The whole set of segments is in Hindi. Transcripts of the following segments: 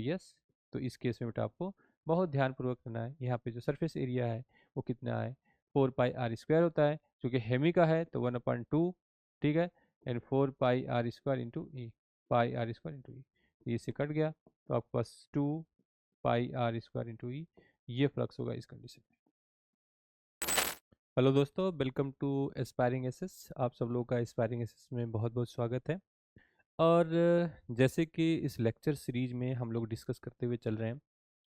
रेडियस। तो इस केस में बेटा आपको बहुत ध्यानपूर्वक करना है। यहाँ पे जो सरफेस एरिया है वो कितना है, 4πr² होता है, क्योंकि हेमी का है तो 1/2, ठीक है, and 4πr² into E, πr² into E, ये से कट गया तो आपके पास 2πr² इंटू ई, ये फ्लक्स होगा इस कंडीशन में। हेलो दोस्तों, वेलकम टू एस्पायरिंग एसएस। आप सब लोगों का एस्पायरिंग एसएस में बहुत बहुत स्वागत है। और जैसे कि इस लेक्चर सीरीज में हम लोग डिस्कस करते हुए चल रहे हैं,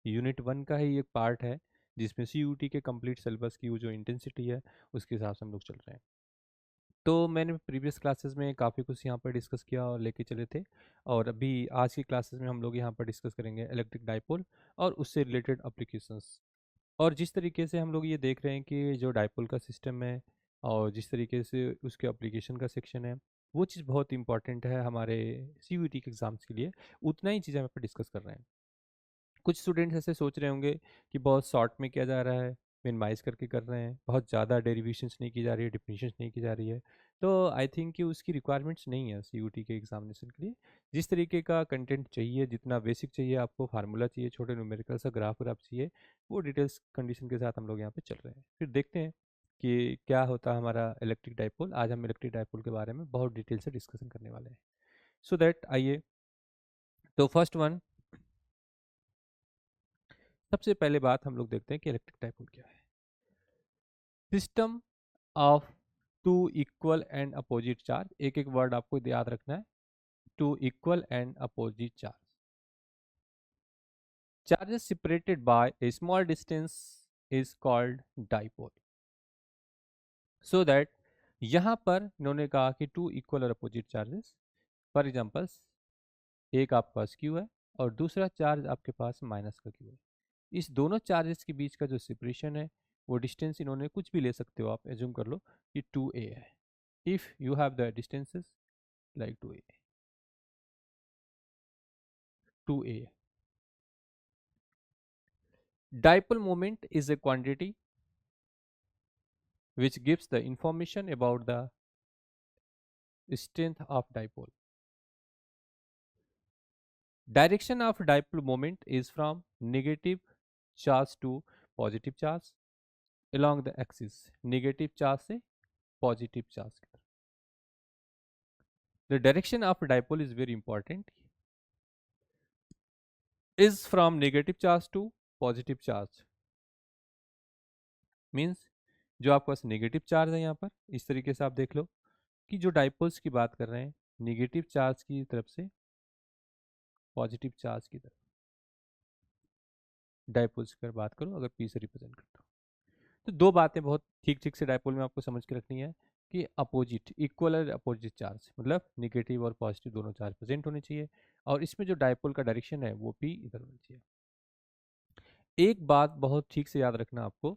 यूनिट 1 का ही एक पार्ट है जिसमें सीयूटी के कंप्लीट सिलेबस की वो जो इंटेंसिटी है उसके हिसाब से हम लोग चल रहे हैं। तो मैंने प्रीवियस क्लासेस में काफ़ी कुछ यहाँ पर डिस्कस किया और लेके चले थे, और अभी आज की क्लासेस में हम लोग यहाँ पर डिस्कस करेंगे इलेक्ट्रिक डाइपोल और उससे रिलेटेड एप्लीकेशंस। और जिस तरीके से हम लोग ये देख रहे हैं कि जो डाइपोल का सिस्टम है और जिस तरीके से उसके एप्लीकेशन का सेक्शन है, वो चीज़ बहुत इंपॉर्टेंट है हमारे सीयूईटी के एग्ज़ाम्स के लिए, उतना ही चीज़ हम यहाँ पर डिस्कस कर रहे हैं। कुछ स्टूडेंट्स ऐसे सोच रहे होंगे कि बहुत शॉर्ट में किया जा रहा है, मिनिमाइज करके कर रहे हैं, बहुत ज़्यादा डेरिवेशंस नहीं की जा रही है, डिफिनीशंस नहीं की जा रही है। तो आई थिंक कि उसकी रिक्वायरमेंट्स नहीं है सीयूटी के एग्जामिनेशन के लिए। जिस तरीके का कंटेंट चाहिए, जितना बेसिक चाहिए आपको, फार्मूला चाहिए, छोटे न्यूमेरिकल सा ग्राफ चाहिए, वो डिटेल्स कंडीशन के साथ हम लोग यहाँ पे चल रहे हैं। फिर देखते हैं कि क्या होता है हमारा इलेक्ट्रिक डाइपोल। आज हम इलेक्ट्रिक डाइपोल के बारे में बहुत डिटेल से डिस्कशन करने वाले हैं। सो दैट आइए, तो फर्स्ट वन, सबसे पहले बात हम लोग देखते हैं कि इलेक्ट्रिक डाइपोल क्या है। System of two equal and opposite charge, एक एक वर्ड आपको याद रखना है, two equal and opposite charge, charges separated by a small distance is called dipole. So that यहां पर इन्होंने कहा कि टू इक्वल और अपोजिट चार्जेस, फॉर एग्जांपल एक आपके पास क्यू है और दूसरा चार्ज आपके पास माइनस का क्यू है, इस दोनों चार्जेस के बीच का जो सेपरेशन है वो डिस्टेंस इन्होंने कुछ भी ले सकते हो, आप एज्यूम कर लो कि 2a है। If you have the distances like 2a, dipole moment is a quantity which gives the information about the strength of dipole. Direction of dipole moment is from negative charge to positive charge along the axis, negative charge से positive charge की तरफ। The direction of dipole is very important, is from negative charge to positive charge, means जो आपके पास नेगेटिव चार्ज है यहाँ पर, इस तरीके से आप देख लो कि जो डाइपोल्स की बात कर रहे हैं नेगेटिव चार्ज की तरफ से पॉजिटिव चार्ज की तरफ, डाइपोल्स की अगर बात करो, अगर पी से रिप्रेजेंट करता हूँ, तो दो बातें बहुत ठीक ठीक से डाइपोल में आपको समझ के रखनी है कि अपोजिट, इक्वल और अपोजिट चार्ज, मतलब निगेटिव और पॉजिटिव दोनों चार्ज प्रेजेंट होने चाहिए, और इसमें जो डाइपोल का डायरेक्शन है वो पी इधर होना चाहिए। एक बात बहुत ठीक से याद रखना आपको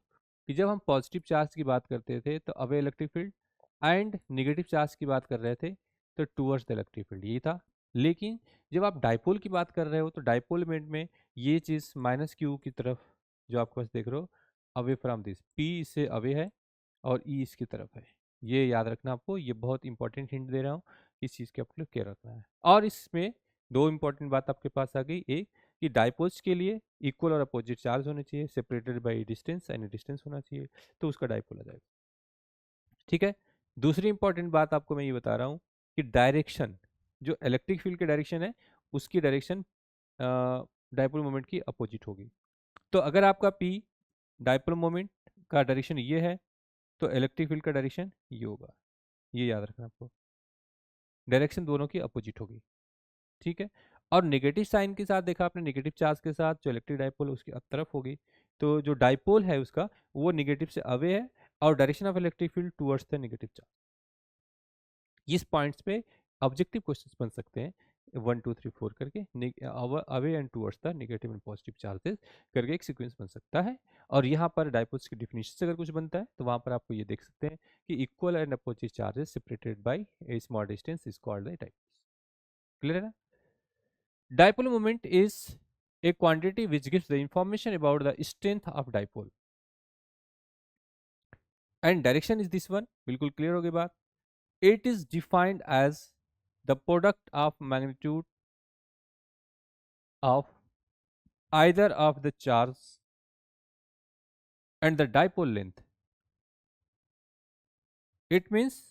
कि जब हम पॉजिटिव चार्ज की बात करते थे तो away electric field, and negative charge की बात कर रहे थे तो टूवर्ड्स द इलेक्ट्रिक फील्ड, यही था। लेकिन जब आप डाइपोल की बात कर रहे हो तो डाइपोल में ये चीज़ माइनस क्यू की तरफ जो आपके पास देख रहे हो, अवे फ्रॉम दिस, पी इससे अवे है और ई इसकी तरफ है, ये याद रखना आपको। ये बहुत इंपॉर्टेंट हिंट दे रहा हूँ, इस चीज़ के आपको केयर रखना है। और इसमें दो इंपॉर्टेंट बात आपके पास आ गई, एक कि डाइपोल्स के लिए इक्वल और अपोजिट चार्ज होने चाहिए, separated by distance, and distance होना चाहिए, तो उसका डाइपोल आ जाएगा, ठीक है। दूसरी इंपॉर्टेंट बात आपको मैं ये बता रहा हूँ कि डायरेक्शन, जो इलेक्ट्रिक फील्ड की डायरेक्शन है उसकी डायरेक्शन डाइपोल मोमेंट की अपोजिट होगी। तो अगर आपका पी डाइपोल मोमेंट का डायरेक्शन ये है तो इलेक्ट्रिक फील्ड का डायरेक्शन ये होगा, ये याद रखना आपको, डायरेक्शन दोनों की अपोजिट होगी, ठीक है। और नेगेटिव साइन के साथ देखा आपने, नेगेटिव चार्ज के साथ जो इलेक्ट्रिक डाइपोल उसकी तरफ होगी, तो जो डाइपोल है उसका वो नेगेटिव से अवे है और direction of electric field towards the negative charge. इस पॉइंट्स पे ऑब्जेक्टिव क्वेश्चंस बन सकते हैं 1 2 3 4 करके, away and towards the negative and positive charges करके एक सीक्वेंस बन सकता है। और यहाँ पर डाइपोल्स की डिफिनेशन से अगर कुछ बनता है तो वहाँ पर आपको ये देख सकते हैं कि equal and opposite charges separated by a small distance is called the dipoles. Clear है ना? Dipole moment is a quantity which gives the information about the strength of dipole, and direction is this one, बिल्कुल clear हो गई बात। It is defined as the product of magnitude of either of the charge and the dipole length. It means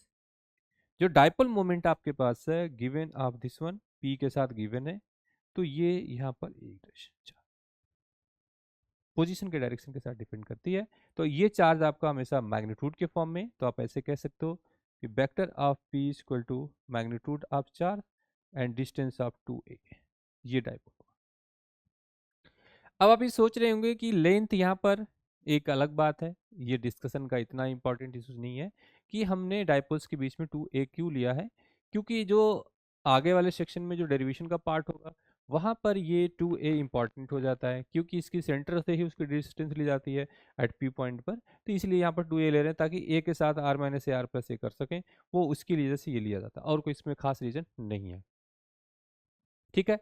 जो डाइपोल मोमेंट आपके पास है given of this one P के साथ गिवन है, तो ये यहाँ पर एक पोजीशन के डायरेक्शन के साथ डिपेंड करती है। तो ये चार्ज आपका हमेशा मैग्नीट्यूड के फॉर्म में, तो आप ऐसे कह सकते हो कि vector of P equal to magnitude of charge and distance of 2a, ये डाइपोल। अब आप ये सोच रहे होंगे कि लेंथ यहाँ पर एक अलग बात है, ये डिस्कशन का इतना इंपॉर्टेंट इशू नहीं है कि हमने डाइपोल्स के बीच में 2a क्यों लिया है, क्योंकि जो आगे वाले सेक्शन में जो डेरिवेशन का पार्ट होगा वहाँ पर ये 2a इंपॉर्टेंट हो जाता है, क्योंकि इसकी सेंटर से ही उसकी डिस्टेंस ली जाती है एट पी पॉइंट पर। तो इसलिए यहाँ पर 2a ले रहे हैं ताकि a के साथ r minus a r plus a कर सकें, वो उसकी वजह से ये लिया जाता है और कोई इसमें खास रीजन नहीं है। ठीक है,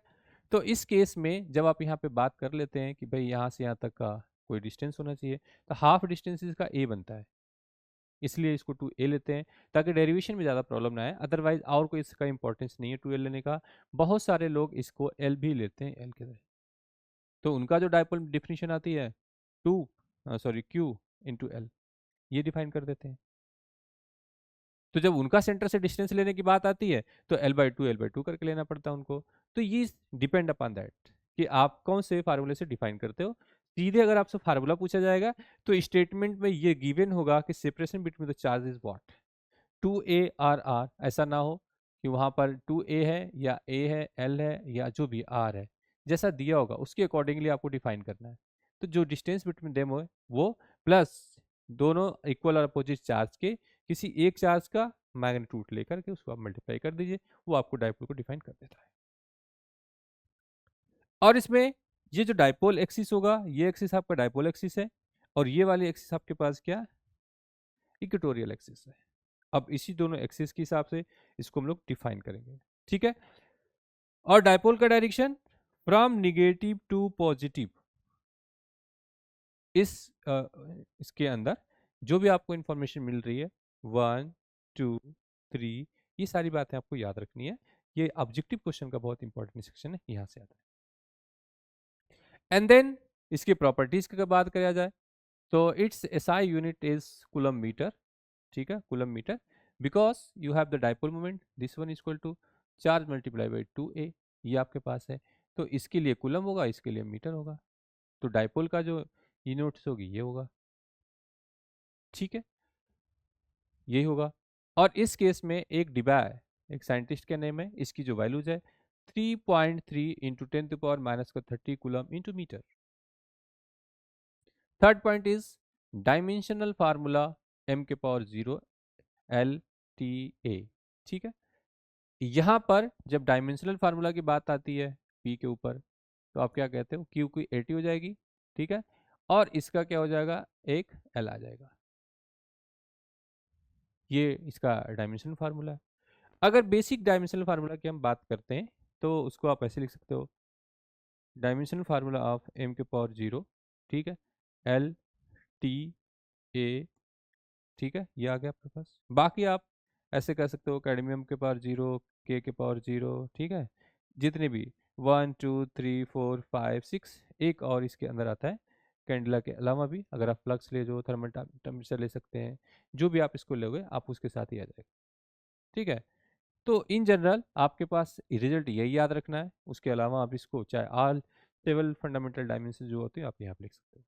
तो इस केस में जब आप यहाँ पे बात कर लेते हैं कि भाई यहाँ से यहाँ तक का कोई डिस्टेंस होना चाहिए, तो हाफ डिस्टेंस इसका a बनता है, इसलिए इसको 2a लेते हैं ताकि डेरिवेशन में ज़्यादा प्रॉब्लम ना आए। अदरवाइज और कोई इसका इंपॉर्टेंस नहीं है 2a लेने का। बहुत सारे लोग इसको l भी लेते हैं l के तरह, तो उनका जो डायपोल डिफिनीशन आती है q इंटू एल, ये डिफाइन कर देते हैं। तो जब उनका सेंटर से डिस्टेंस लेने की बात आती है तो L/2 करके लेना पड़ता है उनको। तो ये डिपेंड अपॉन दैट कि आप कौन से फार्मूले से डिफाइन करते हो। सीधे अगर आपसे फार्मूला पूछा जाएगा तो स्टेटमेंट में ये गिवन होगा कि separation between the charge is what 2a r r। ऐसा ना हो कि वहां पर 2a है या a है l है या जो भी r है, जैसा दिया होगा उसके अकॉर्डिंगली आपको डिफाइन करना है। तो जो डिस्टेंस बिटवीन देम हो वो प्लस दोनों इक्वल और अपोजिट चार्ज के किसी एक चार्ज का मैग्नीट्यूड लेकर के उसको आप मल्टीप्लाई कर दीजिए, वो आपको डाइपोल को डिफाइन कर देता है। और इसमें ये जो डाइपोल एक्सिस होगा, ये एक्सिस आपका डाइपोल एक्सिस है और ये वाली एक्सिस आपके पास क्या, इक्वेटोरियल एक्सिस है। अब इसी दोनों एक्सिस के हिसाब से इसको हम लोग डिफाइन करेंगे। ठीक है, और डाइपोल का direction from negative to positive, इस इसके अंदर जो भी आपको इंफॉर्मेशन मिल रही है 1 2 3, ये सारी बातें आपको याद रखनी है। ये ऑब्जेक्टिव क्वेश्चन का बहुत इंपॉर्टेंट सेक्शन है, यहाँ से आता है। एंड देन इसकी प्रॉपर्टीज की बात करा जाए तो its SI unit is coulomb metre. ठीक है, coulomb metre, because you have the dipole moment this one equal to charge multiply by 2a, ये आपके पास है। तो इसके लिए कूलम होगा, इसके लिए मीटर होगा, तो डाइपोल का जो यूनिट्स होगी ये होगा। ठीक है, यही होगा। और इस केस में एक डिब्बा है, एक साइंटिस्ट का नेम है, इसकी जो वैल्यूज है 3.3 into 10⁻30 coulomb into metre. Third point is dimensional formula m⁻0 LTA। ठीक है, यहाँ पर जब डायमेंशनल फार्मूला की बात आती है P के ऊपर, तो आप क्या कहते हो, Q की 80 हो जाएगी। ठीक है, और इसका क्या हो जाएगा, एक L आ जाएगा। ये इसका डायमेंशनल फार्मूला है। अगर बेसिक डायमेंशनल फार्मूला की हम बात करते हैं तो उसको आप ऐसे लिख सकते हो, डायमेंशनल फार्मूला ऑफ m⁻0, ठीक है, LTA। ठीक है, ये आ गया आपके पास। बाकी आप ऐसे कर सकते हो, कैडमियम के पावर 0, k⁻0, ठीक है, जितने भी 1 2 3 4 5 6, एक और इसके अंदर आता है कैंडला के अलावा भी, अगर आप फ्लक्स ले जो थर्मल टेम्परेचर ले सकते हैं, जो भी आप इसको लोगे आप उसके साथ ही आ जाएगा। ठीक है, तो इन जनरल आपके पास रिजल्ट यही याद रखना है, उसके अलावा आप इसको चाहे ऑल सेवल फंडामेंटल डायमेंशन जो होते हैं आप यहाँ पे लिख सकते हो,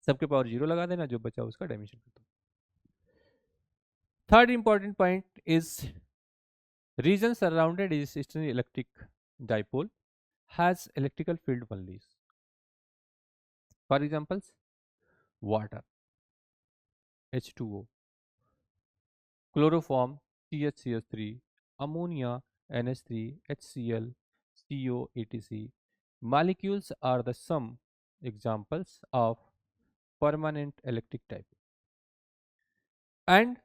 सबके पावर 0 लगा देना, जो बचा उसका डायमेंशन कर दो। Third important point is region surrounded is stationary electric dipole has electrical field only. For examples, water, H2O, chloroform, CHCS3, ammonia, NH3, HCl, CO, etc. Molecules are the some examples of permanent electric dipole. And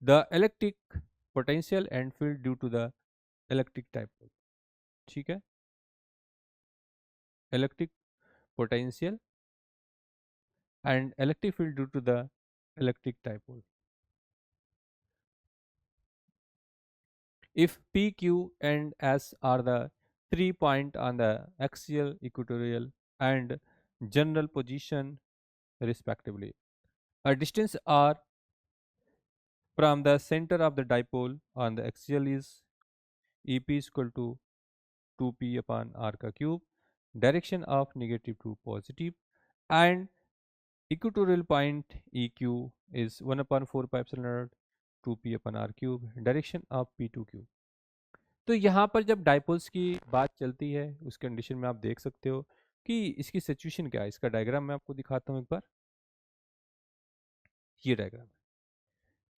the electric potential and field due to the electric dipole. ठीक है, electric potential and electric field due to the electric dipole. If P, Q and S are the 3 point on the axial, equatorial and general position respectively. A distance r from the center of the dipole on the axial is ep is equal to 2p upon r ka cube, direction of negative to positive, and equatorial point eq is 1 upon 4 pi epsilon naught 2p upon r cube, direction of p2q। तो यहाँ पर जब डाइपोल्स की बात चलती है उस कंडीशन में आप देख सकते हो कि इसकी सिचुएशन क्या है। इसका डायग्राम मैं आपको दिखाता हूँ एक बार, ये डायग्राम।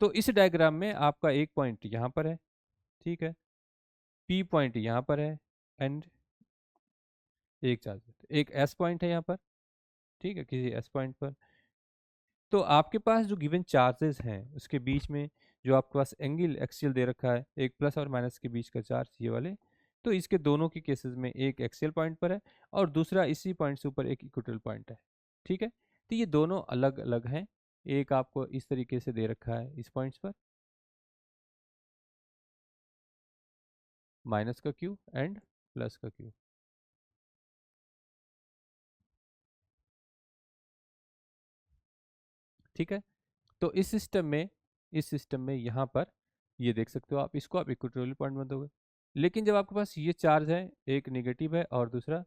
तो इस डायग्राम में आपका एक पॉइंट यहाँ पर है, ठीक है, पी पॉइंट यहाँ पर है एंड एक चार्ज, एक एस पॉइंट है यहाँ पर, ठीक है, किसी एस पॉइंट पर। तो आपके पास जो गिवन चार्जेस हैं उसके बीच में जो आपके पास एंगल एक्सियल दे रखा है, एक प्लस और माइनस के बीच का चार्ज ये वाले, तो इसके दोनों के केसेस में एक एक्सियल पॉइंट पर है और दूसरा इसी पॉइंट से ऊपर एक इक्वेटोरियल पॉइंट है, ठीक है। तो ये दोनों अलग अलग हैं, एक आपको इस तरीके से दे रखा है इस पॉइंट्स पर, माइनस का क्यू एंड प्लस का क्यू, ठीक है। तो इस सिस्टम में यहाँ पर ये देख सकते हो आप, इसको आप इक्वेटोरियल पॉइंट मान दोगे। लेकिन जब आपके पास ये चार्ज है, एक नेगेटिव है और दूसरा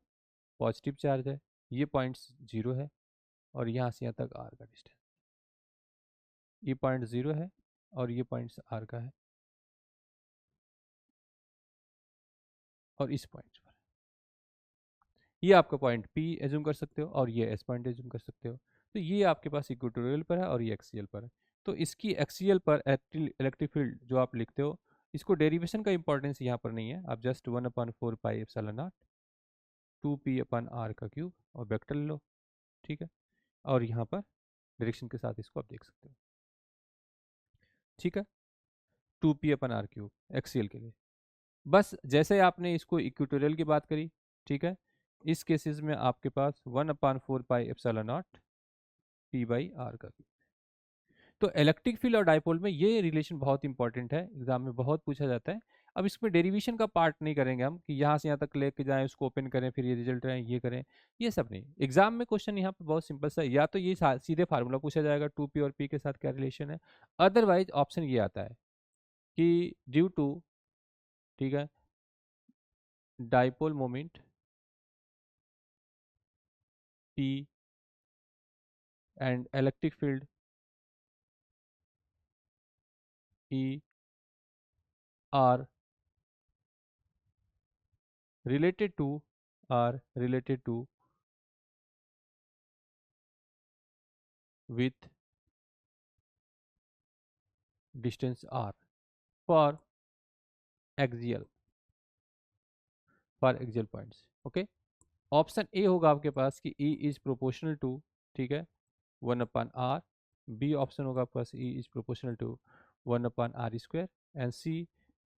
पॉजिटिव चार्ज है, ये पॉइंट्स 0 है और यहाँ से यहाँ तक आर का डिस्टेंस, ये पॉइंट 0 है और ये पॉइंट्स आर का है और इस पॉइंट पर ये आपका पॉइंट पी एज्यूम कर सकते हो और ये एस पॉइंट एज्यूम कर सकते हो। तो ये आपके पास इक्वेटोरियल पर है और ये एक्सियल पर है। तो इसकी एक्सियल पर इलेक्ट्रिक फील्ड जो आप लिखते हो, इसको डेरिवेशन का इंपॉर्टेंस यहाँ पर नहीं है, आप just 1/4 pi epsilon naught 2p upon R का क्यूब और वेक्टर ले लो, ठीक है। और यहाँ पर डायरेक्शन के साथ इसको आप देख सकते हो, ठीक है, 2p upon R cube axial के लिए। बस जैसे आपने इसको इक्वेटोरियल की बात करी, ठीक है, इस केसेस में आपके पास 1/4 pi epsilon not P by R का क्यूब। तो इलेक्ट्रिक फील्ड और डाइपोल में ये रिलेशन बहुत इंपॉर्टेंट है, एग्जाम में बहुत पूछा जाता है। अब इसमें डेरिवेशन का पार्ट नहीं करेंगे हम कि यहाँ से यहाँ तक लेके जाएं, उसको ओपन करें, फिर ये रिजल्ट आए, ये करें, ये सब नहीं। एग्जाम में क्वेश्चन यहाँ पर बहुत सिंपल सा है, या तो ये सीधे फार्मूला पूछा जाएगा 2p और p के साथ क्या रिलेशन है, अदरवाइज ऑप्शन ये आता है कि ड्यू टू, ठीक है, dipole moment p and electric field E are related to are related to with distance r for axial points, okay. Option A होगा आपके पास कि E इज प्रोपोर्शनल टू, ठीक है, 1/r। बी ऑप्शन होगा आपके पास E is proportional to 1/r square and C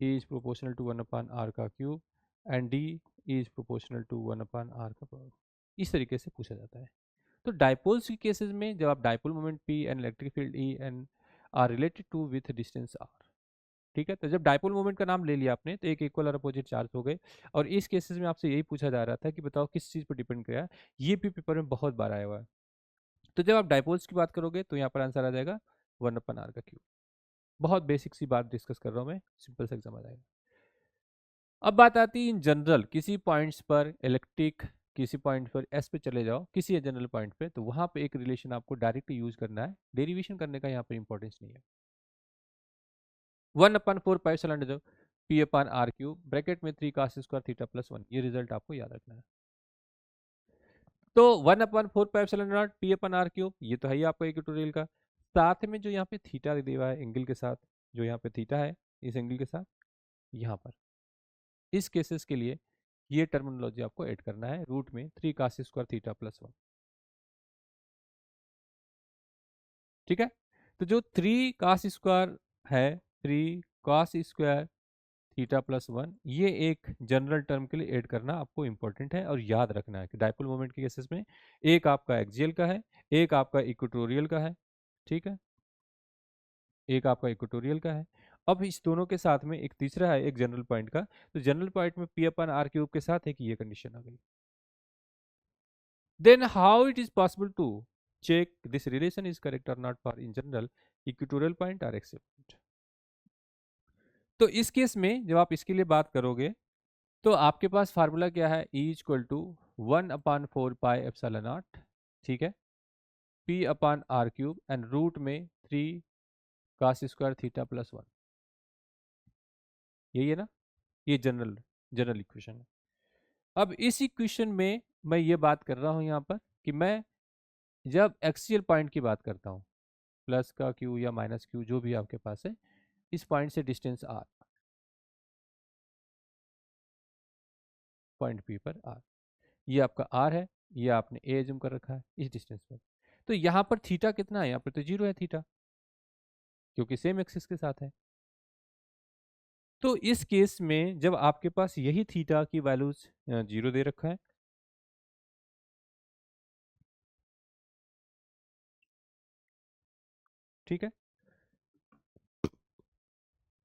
E is proportional to 1/r का cube and D is proportional to 1/r का पावर। इस तरीके से पूछा जाता है। तो डाइपोल्स के केसेस में जब आप dipole moment P and electric field E and R related to with distance R, ठीक है। तो जब डाइपोल मोमेंट का नाम ले लिया आपने तो एक इक्वल और अपोजिट चार्ज हो गए। और इस केसेस में आपसे यही पूछा जा रहा था कि बताओ किस चीज़ पर डिपेंड किया है, ये भी पेपर में बहुत बार आया हुआ है। तो जब आप डाइपोल्स की बात करोगे तो यहाँ पर आंसर आ जाएगा 1/r का क्यूब। बहुत बेसिक सी बात डिस्कस कर रहा हूँ मैं, सिंपल सा एग्जाम आ जाएगा। अब बात आती है इन जनरल, किसी पॉइंट्स पर इलेक्ट्रिक, किसी पॉइंट पर एस पे चले जाओ, किसी जनरल पॉइंट पे, तो वहां पे एक रिलेशन आपको डायरेक्ट यूज करना है, डेरिवेशन करने का यहाँ पर इंपॉर्टेंस नहीं है। 1/4 पाई एप्सिलॉन जो पी अपन आर क्यूब ब्रैकेट में 3 cos स्क्वायर थीटा प्लस 1, ये रिजल्ट आपको याद रखना है। तो 1/4 pi epsilon not P upon R cube, ये तो है ही आपका इक्वेटोरियल का, साथ में जो यहाँ पे थीटा दिया हुआ है एंगल के साथ, जो यहाँ पे थीटा है इस एंगल के साथ, यहाँ पर इस केसेस के लिए ये टर्मिनोलॉजी आपको ऐड करना है, रूट में 3 cos स्क्वायर थीटा प्लस 1, ठीक है। तो जो 3 cos स्क्वायर है, 3 cos स्क्वायर थीटा प्लस 1, ये एक जनरल टर्म के लिए ऐड करना आपको इंपॉर्टेंट है और याद रखना है कि डाइपोल मोमेंट के केसेस में एक आपका एक्सियल का है, एक आपका इक्वेटोरियल का है, ठीक है, एक आपका इक्वेटोरियल का है। अब इस दोनों के साथ में एक तीसरा है एक जनरल पॉइंट का, तो जनरल पॉइंट में पी अपन आर क्यूब के साथ है कि ये कंडीशन आ गई। Then how it is possible to check this relation is correct और not for in general equatorial point और एक्सियल पॉइंट। तो इस केस में जब आप इसके लिए बात करोगे तो आपके पास फार्मूला क्या है, E equal to 1/4 pi epsilon naught, ठीक है, P upon R cube and root में 3 cos² थीटा + 1, यही है ना, ये जनरल जनरल इक्वेशन है। अब इस इक्वेशन में मैं ये बात कर रहा हूं यहाँ पर कि मैं जब एक्सियल पॉइंट की बात करता हूँ, प्लस का क्यू या माइनस क्यू जो भी आपके पास है, इस पॉइंट से डिस्टेंस आर, पॉइंट पी पर आर, ये आपका आर है, ये आपने ए एज्यूम कर रखा है इस डिस्टेंस पर। तो यहाँ पर थीटा कितना है, यहाँ पर तो 0 है थीटा, क्योंकि सेम एक्सिस के साथ है। तो इस केस में जब आपके पास यही थीटा की वैल्यूज 0 दे रखा है, ठीक है,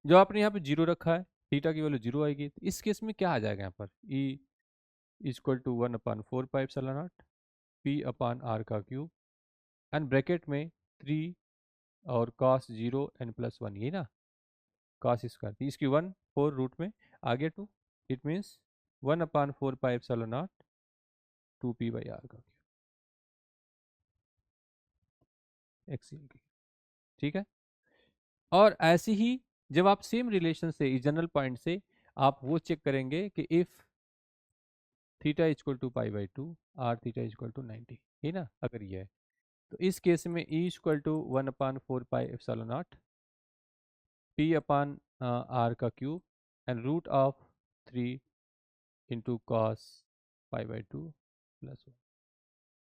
जो आपने यहाँ पे 0 रखा है, थीटा की वैल्यू 0 आएगी, तो इस केस में क्या आ जाएगा यहाँ पर, E equal to 1/4 pi epsilon not P upon R का क्यूब एंड ब्रैकेट में 3 और cos 0 n + 1, ये ना cos², इसकी 1 4 रूट में आगे 2, it means 1/4 pi epsilon not 2p/r का क्यूब एक्सियल की, ठीक है। और ऐसे ही जब आप सेम रिलेशन से इस जनरल पॉइंट से आप वो चेक करेंगे कि if theta equal to π/2 or theta equal to 90, है ना, अगर ये है तो इस केस में E equal to 1/4 pi epsilon not P upon R का cube and root of 3 into cos π/2 + 1,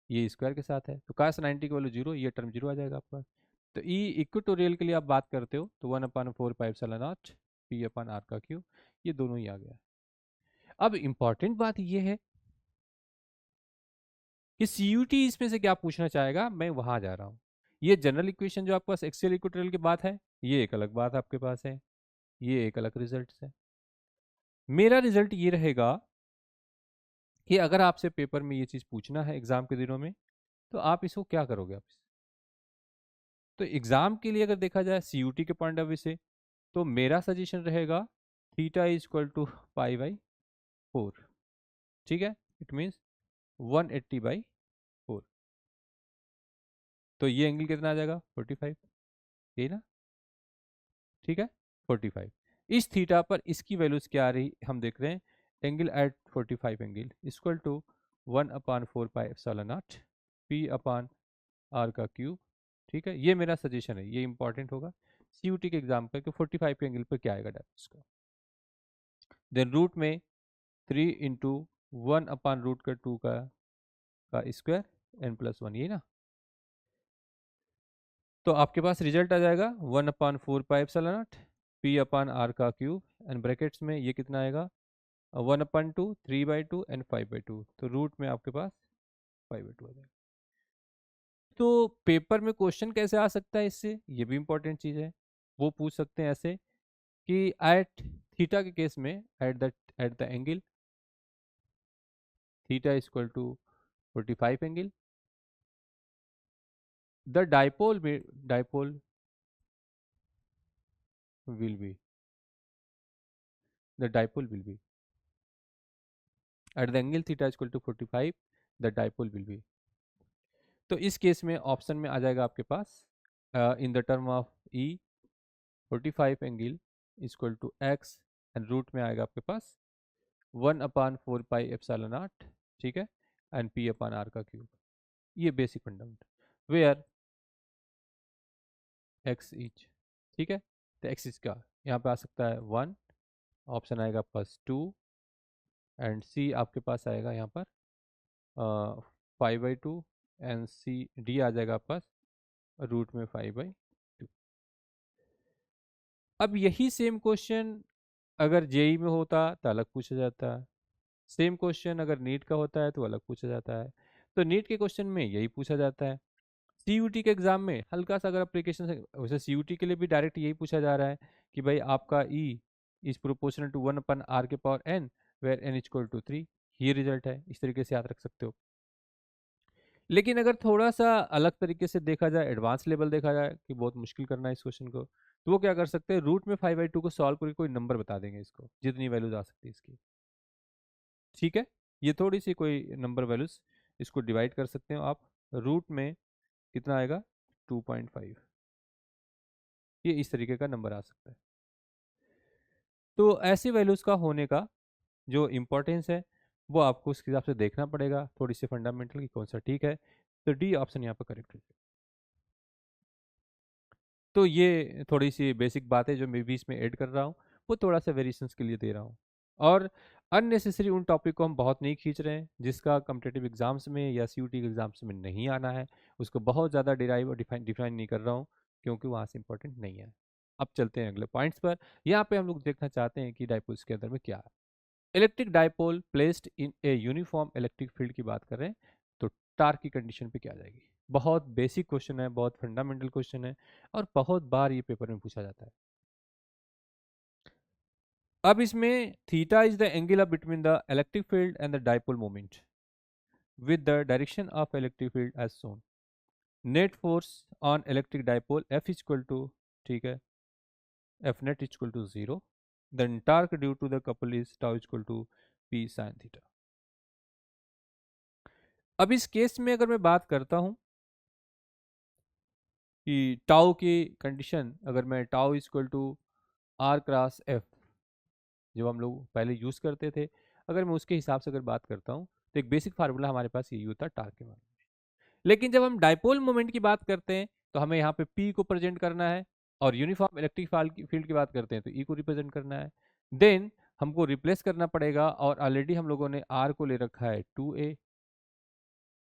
ये स्क्वायर के साथ है, तो cos 90 की वैल्यू 0, ये टर्म 0 आ जाएगा आपका। तो ई इक्वेटोरियल के लिए आप बात करते हो तो 1/4 pi epsilon not P upon R का क्यूब, ये दोनों ही आ गया। अब इंपॉर्टेंट बात ये है कि सीयूटी इसमें से क्या पूछना चाहेगा, मैं वहां जा रहा हूं। ये जनरल इक्वेशन जो आपके पास एक्सियल इक्वेटोरियल की बात है, ये एक अलग बात आपके पास है, ये एक अलग रिजल्ट है। मेरा रिजल्ट ये रहेगा कि अगर आपसे पेपर में ये चीज पूछना है एग्जाम के दिनों में, तो आप इसको क्या करोगे आप तो एग्जाम के लिए अगर देखा जाए सीयूटी के पॉइंट ऑफ व्यू से, तो मेरा सजेशन रहेगा थीटा इज इक्वल टू π/4, ठीक है, इट मीन्स 180/4, तो ये एंगल कितना आ जाएगा 45, यही ना, ठीक है 45। इस थीटा पर इसकी वैल्यूज क्या आ रही हम देख रहे हैं, angle at 45 angle equal to 1/4 pi epsilon not P upon R का क्यूब, ठीक है, ये मेरा सजेशन है, ये इंपॉर्टेंट होगा सीयूटी के एग्जाम पर कि 45 के एंगल पर क्या आएगा डेप्थ का। देन रूट में 3 इंटू 1/√2 का स्क्वायर n + 1, ये ना, तो आपके पास रिजल्ट आ जाएगा 1/4 pi epsilon not P upon R का क्यूब एंड ब्रैकेट्स में ये कितना आएगा 1/2 3/2 एंड 5/2, तो रूट में आपके पास 5/2 आ जाएगा। तो पेपर में क्वेश्चन कैसे आ सकता है इससे, ये भी इंपॉर्टेंट चीज़ है, वो पूछ सकते हैं ऐसे कि एट थीटा के केस में at the angle theta equal to 45 angle, the dipole will be the dipole will be at the angle theta is equal to 45, the dipole will be, तो इस केस में ऑप्शन में आ जाएगा आपके पास in the term of E 45 angle equal to X and root में आएगा आपके पास 1/4 पाई एप्सिलॉन नॉट, ठीक है, एंड पी अपान आर का क्यूब, ये basic fundamental where X is, ठीक है, तो एक्स इज का यहाँ पे आ सकता है 1, ऑप्शन आएगा प्लस 2 एंड सी आपके पास आएगा यहाँ पर 5/2 एंड सी डी आ जाएगा आपके पास रूट में 5/2। अब यही सेम क्वेश्चन अगर जेई में होता तो अलग पूछा जाता है, सेम क्वेश्चन अगर नीट का होता है तो अलग पूछा जाता है, तो नीट के क्वेश्चन में यही पूछा जाता है, सीयूटी के एग्जाम में हल्का सा अगर अप्लीकेशन से, वैसे सीयूटी के लिए भी डायरेक्ट यही पूछा जा रहा है कि भाई आपका E is proportional to 1/r⁴n where n = 3, ये रिजल्ट है, इस तरीके से याद रख सकते हो। लेकिन अगर थोड़ा सा अलग तरीके से देखा जाए, एडवांस लेवल देखा जाए कि बहुत मुश्किल करना है इस क्वेश्चन को, तो वो क्या कर सकते हैं, रूट में 5/2 को सॉल्व करके कोई नंबर बता देंगे इसको, जितनी वैल्यूज आ सकती है इसकी। ठीक है, ये थोड़ी सी कोई नंबर वैल्यूज, इसको डिवाइड कर सकते हो आप, रूट में कितना आएगा 2.5, ये इस तरीके का नंबर आ सकता है। तो ऐसी वैल्यूज का होने का जो इम्पोर्टेंस है वो आपको उसके हिसाब से देखना पड़ेगा, थोड़ी सी फंडामेंटल की कौन सा ठीक है। तो डी ऑप्शन यहाँ पर करेक्ट है। तो ये थोड़ी सी बेसिक बातें जो मैं भी इसमें ऐड कर रहा हूँ, वो थोड़ा सा वेरिएशंस के लिए दे रहा हूँ। और अननेसेसरी उन टॉपिक को हम बहुत नहीं खींच रहे हैं जिसका कम्पिटेटिव एग्जाम्स में या सीयूटी के एग्जाम्स में नहीं आना है, उसको बहुत ज़्यादा डिराइव और डिफाइन नहीं कर रहा हूँ, क्योंकि वहाँ से इंपॉर्टेंट नहीं है। अब चलते हैं अगले पॉइंट्स पर। यहाँ पे हम लोग देखना चाहते हैं कि डाइपोल्स के अंदर में क्या है। Electric dipole placed in a uniform electric field की बात कर रहे हैं, तो टार्क की कंडीशन पे क्या आ जाएगी। बहुत बेसिक क्वेश्चन है, बहुत फंडामेंटल क्वेश्चन है, और बहुत बार ये पेपर में पूछा जाता है। अब इसमें theta is the angle between the electric field and the dipole moment with the direction of electric field as shown. Net force on electric dipole F is equal to, ठीक है, F net is equal to 0, then torque due to the couple is tau is equal to P sine theta. अब इस केस में अगर मैं बात करता हूं कि टाउ की कंडीशन, अगर मैं tau is equal to R cross F जो हम लोग पहले यूज़ करते थे, अगर मैं उसके हिसाब से अगर बात करता हूँ, तो एक बेसिक फार्मूला हमारे पास यही होता है टार्क के बारे में। लेकिन जब हम डाइपोल मोमेंट की बात करते हैं तो हमें यहाँ पे पी को प्रेजेंट करना है, और यूनिफॉर्म इलेक्ट्रिक फील्ड की बात करते हैं तो ई को रिप्रेजेंट करना है। देन हमको रिप्लेस करना पड़ेगा, और ऑलरेडी हम लोगों ने आर को ले रखा है 2a,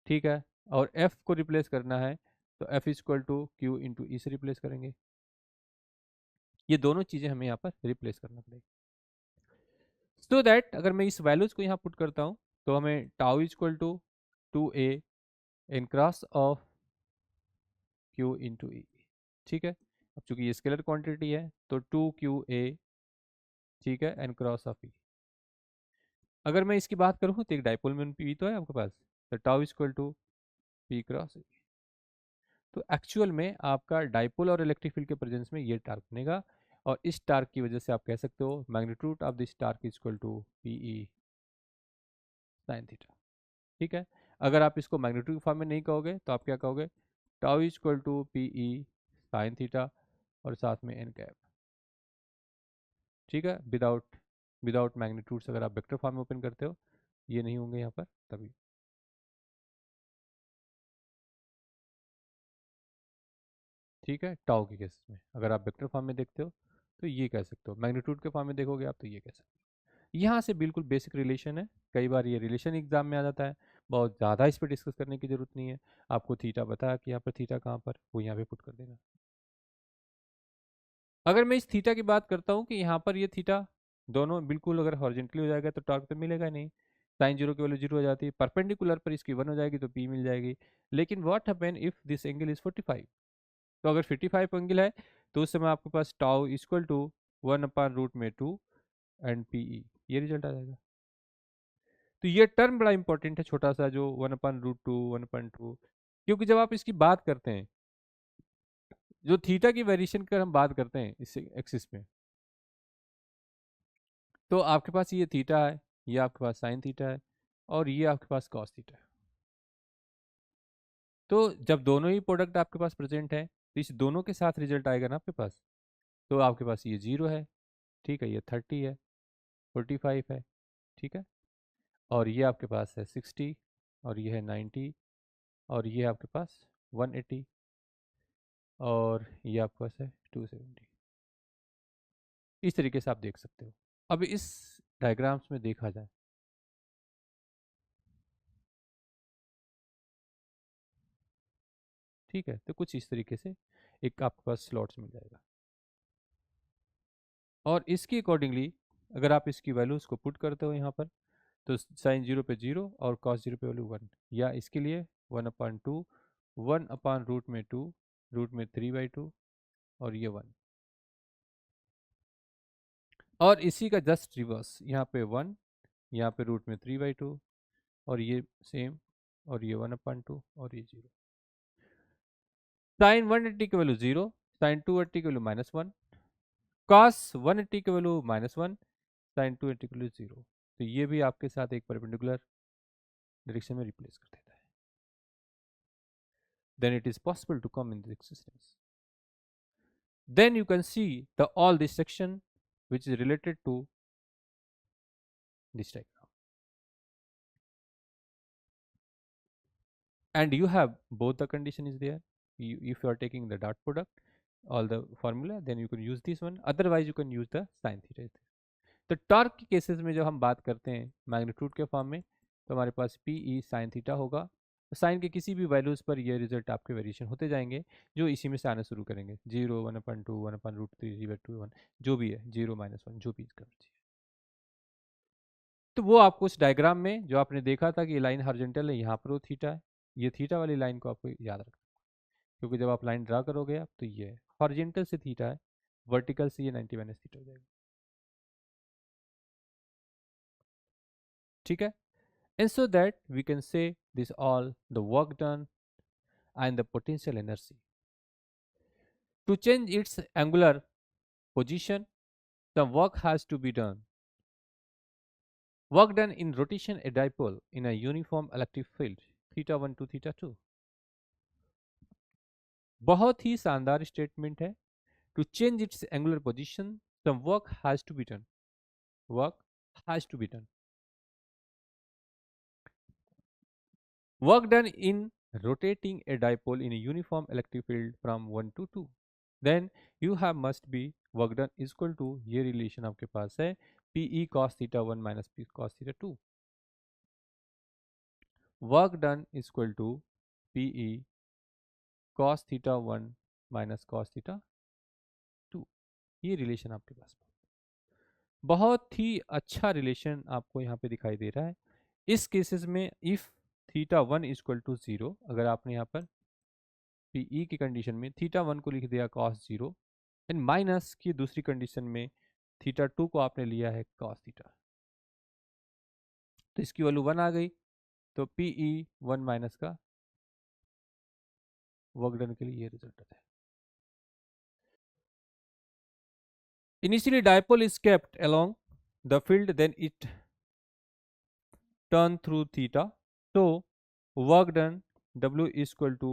ठीक है, और एफ को रिप्लेस करना है, तो F is equal to Q into E से रिप्लेस करेंगे। ये दोनों चीजें हमें यहाँ पर रिप्लेस करना पड़ेगी, सो दैट अगर मैं इस वैल्यूज को यहाँ पुट करता हूँ तो हमें tau is equal to 2a in cross of Q into E, ठीक है। अब चूंकि ये स्केलर क्वांटिटी है तो 2qa, ठीक है, एन क्रॉस ऑफ ई। अगर मैं इसकी बात करूँ तो एक डाइपोल में पी तो है आपके पास, तो tau is equal to P cross E. तो एक्चुअल में आपका डाइपोल और इलेक्ट्रिक फील्ड के प्रेजेंस में ये टार्क बनेगा, और इस टार्क की वजह से आप कह सकते हो magnitude of this torque is equal to P E sine theta, ठीक है। अगर आप इसको मैग्नीट्यूड फॉर्म में नहीं कहोगे तो आप क्या कहोगे, tau is equal to P E sine theta और साथ में एन कैप, ठीक है, विदाउट विदाउट मैग्नीट्यूड्स। अगर आप वेक्टर फॉर्म में ओपन करते हो, ये नहीं होंगे यहाँ पर तभी, ठीक है। टाउ के केस में अगर आप वेक्टर फॉर्म में देखते हो तो ये कह सकते हो, मैग्नीट्यूड के फॉर्म में देखोगे आप तो ये कह सकते हो। यहाँ से बिल्कुल बेसिक रिलेशन है, कई बार ये रिलेशन एग्जाम में आ जाता है, बहुत ज़्यादा इस पर डिस्कस करने की जरूरत नहीं है। आपको थीटा बताया कि यहाँ पर थीटा कहाँ पर, वो यहाँ पे पुट कर देना। अगर मैं इस थीटा की बात करता हूँ कि यहाँ पर ये थीटा दोनों बिल्कुल अगर हॉरिजेंटली हो जाएगा तो टॉर्क तो मिलेगा नहीं, साइन जीरो की वैल्यू जीरो हो जाती है, परपेंडिकुलर पर इसकी 1 हो जाएगी तो पी मिल जाएगी। लेकिन what happen if this angle is 45, तो अगर 55 एंगल है तो उस समय आपके पास tau equal to 1/√2 and P E, ये रिजल्ट आ जाएगा। तो ये टर्म बड़ा इंपॉर्टेंट है, छोटा सा जो 1/√2 1/2, क्योंकि जब आप इसकी बात करते हैं, जो थीटा की वेरिएशन की हम बात करते हैं इस एक्सिस में, तो आपके पास ये थीटा है, ये आपके पास साइन थीटा है, और ये आपके पास कॉस थीटा है। तो जब दोनों ही प्रोडक्ट आपके पास प्रेजेंट है तो इस दोनों के साथ रिजल्ट आएगा ना आपके पास, तो आपके पास ये 0 है, ठीक है, ये 30 है, 45 है, ठीक है, और ये आपके पास है 60, और ये है 90, और ये आपके पास 180, और ये आपके पास है 270। इस तरीके से आप देख सकते हो। अब इस डायग्राम्स में देखा जाए, ठीक है, तो कुछ इस तरीके से एक आपके पास स्लॉट्स मिल जाएगा, और इसके अकॉर्डिंगली अगर आप इसकी वैल्यूज को पुट करते हो यहाँ पर, तो साइन 0 पे 0 और कॉस 0 पे वैल्यू 1, या इसके लिए 1/2 1/√2, √3/2 और ये 1, और इसी का जस्ट रिवर्स, यहाँ पे 1, यहाँ पे √3/2 और ये सेम, और ये 1/2 और ये 0। साइन 180 की वैल्यू 0, साइन 280 की वैल्यू -1, कॉस 180 की वैल्यू -1, साइन 280 की वैल्यू 0। तो ये भी आपके साथ एक परपेंडिकुलर डायरेक्शन में रिप्लेस कर देता है। Then it is possible to come into existence. Then you can see the all this section which is related to this diagram, and you have both the condition is there. If you are taking the dot product, all the formula, then you can use this one, otherwise you can use the sin theta. तो टॉर्क के केसेस में जब हम बात करते हैं मैग्नीट्यूड के फॉर्म में, तो हमारे पास पी ई साइन थीटा होगा। साइन के किसी भी वैल्यूज़ पर ये रिजल्ट आपके वेरिएशन होते जाएंगे, जो इसी में से आना शुरू करेंगे, 0, 1/2, 1/√3/2, 1, जो भी है, 0, -1, जो भी करना चाहिए। तो वो आपको उस डायग्राम में जो आपने देखा था कि ये लाइन हॉरिजॉन्टल है, यहाँ पर वो थीटा है, ये थीटा वाली लाइन को आपको याद रखना, क्योंकि जब आप लाइन ड्रा करोगे आप, तो ये हॉरिजॉन्टल से थीटा है, वर्टिकल से ये 90 माइनस थीटा हो जाएगा। ठीक है, and so that we can say this all the work done and the potential energy. To change its angular position, the work has to be done. Work done in rotation a dipole in a uniform electric field theta 1 to theta 2. बहुत ही शानदार स्टेटमेंट है। To change its angular position the work has to be done, work has to be done, work done in rotating a dipole in a uniform electric field from 1 to 2, then you have must be work done is equal to, ये रिलेशन आपके पास है, PE cos theta 1 minus P cos theta 2, work done is equal to PE cos theta 1 minus cos theta 2, ये रिलेशन आपके पास बहुत ही अच्छा रिलेशन आपको यहाँ पे दिखाई दे रहा है। इस केसेस में if theta 1 is equal to 0, अगर आपने यहाँ पर पीई की कंडीशन में थीटा 1 को लिख दिया cos 0, एंड माइनस की दूसरी कंडीशन में थीटा 2 को आपने लिया है cos थीटा, तो इसकी वैल्यू 1 आ गई, तो पीई 1 माइनस का वर्क डन के लिए ये रिजल्ट है। Initially dipole is kept along the field, then it turn through theta, so work done W is equal to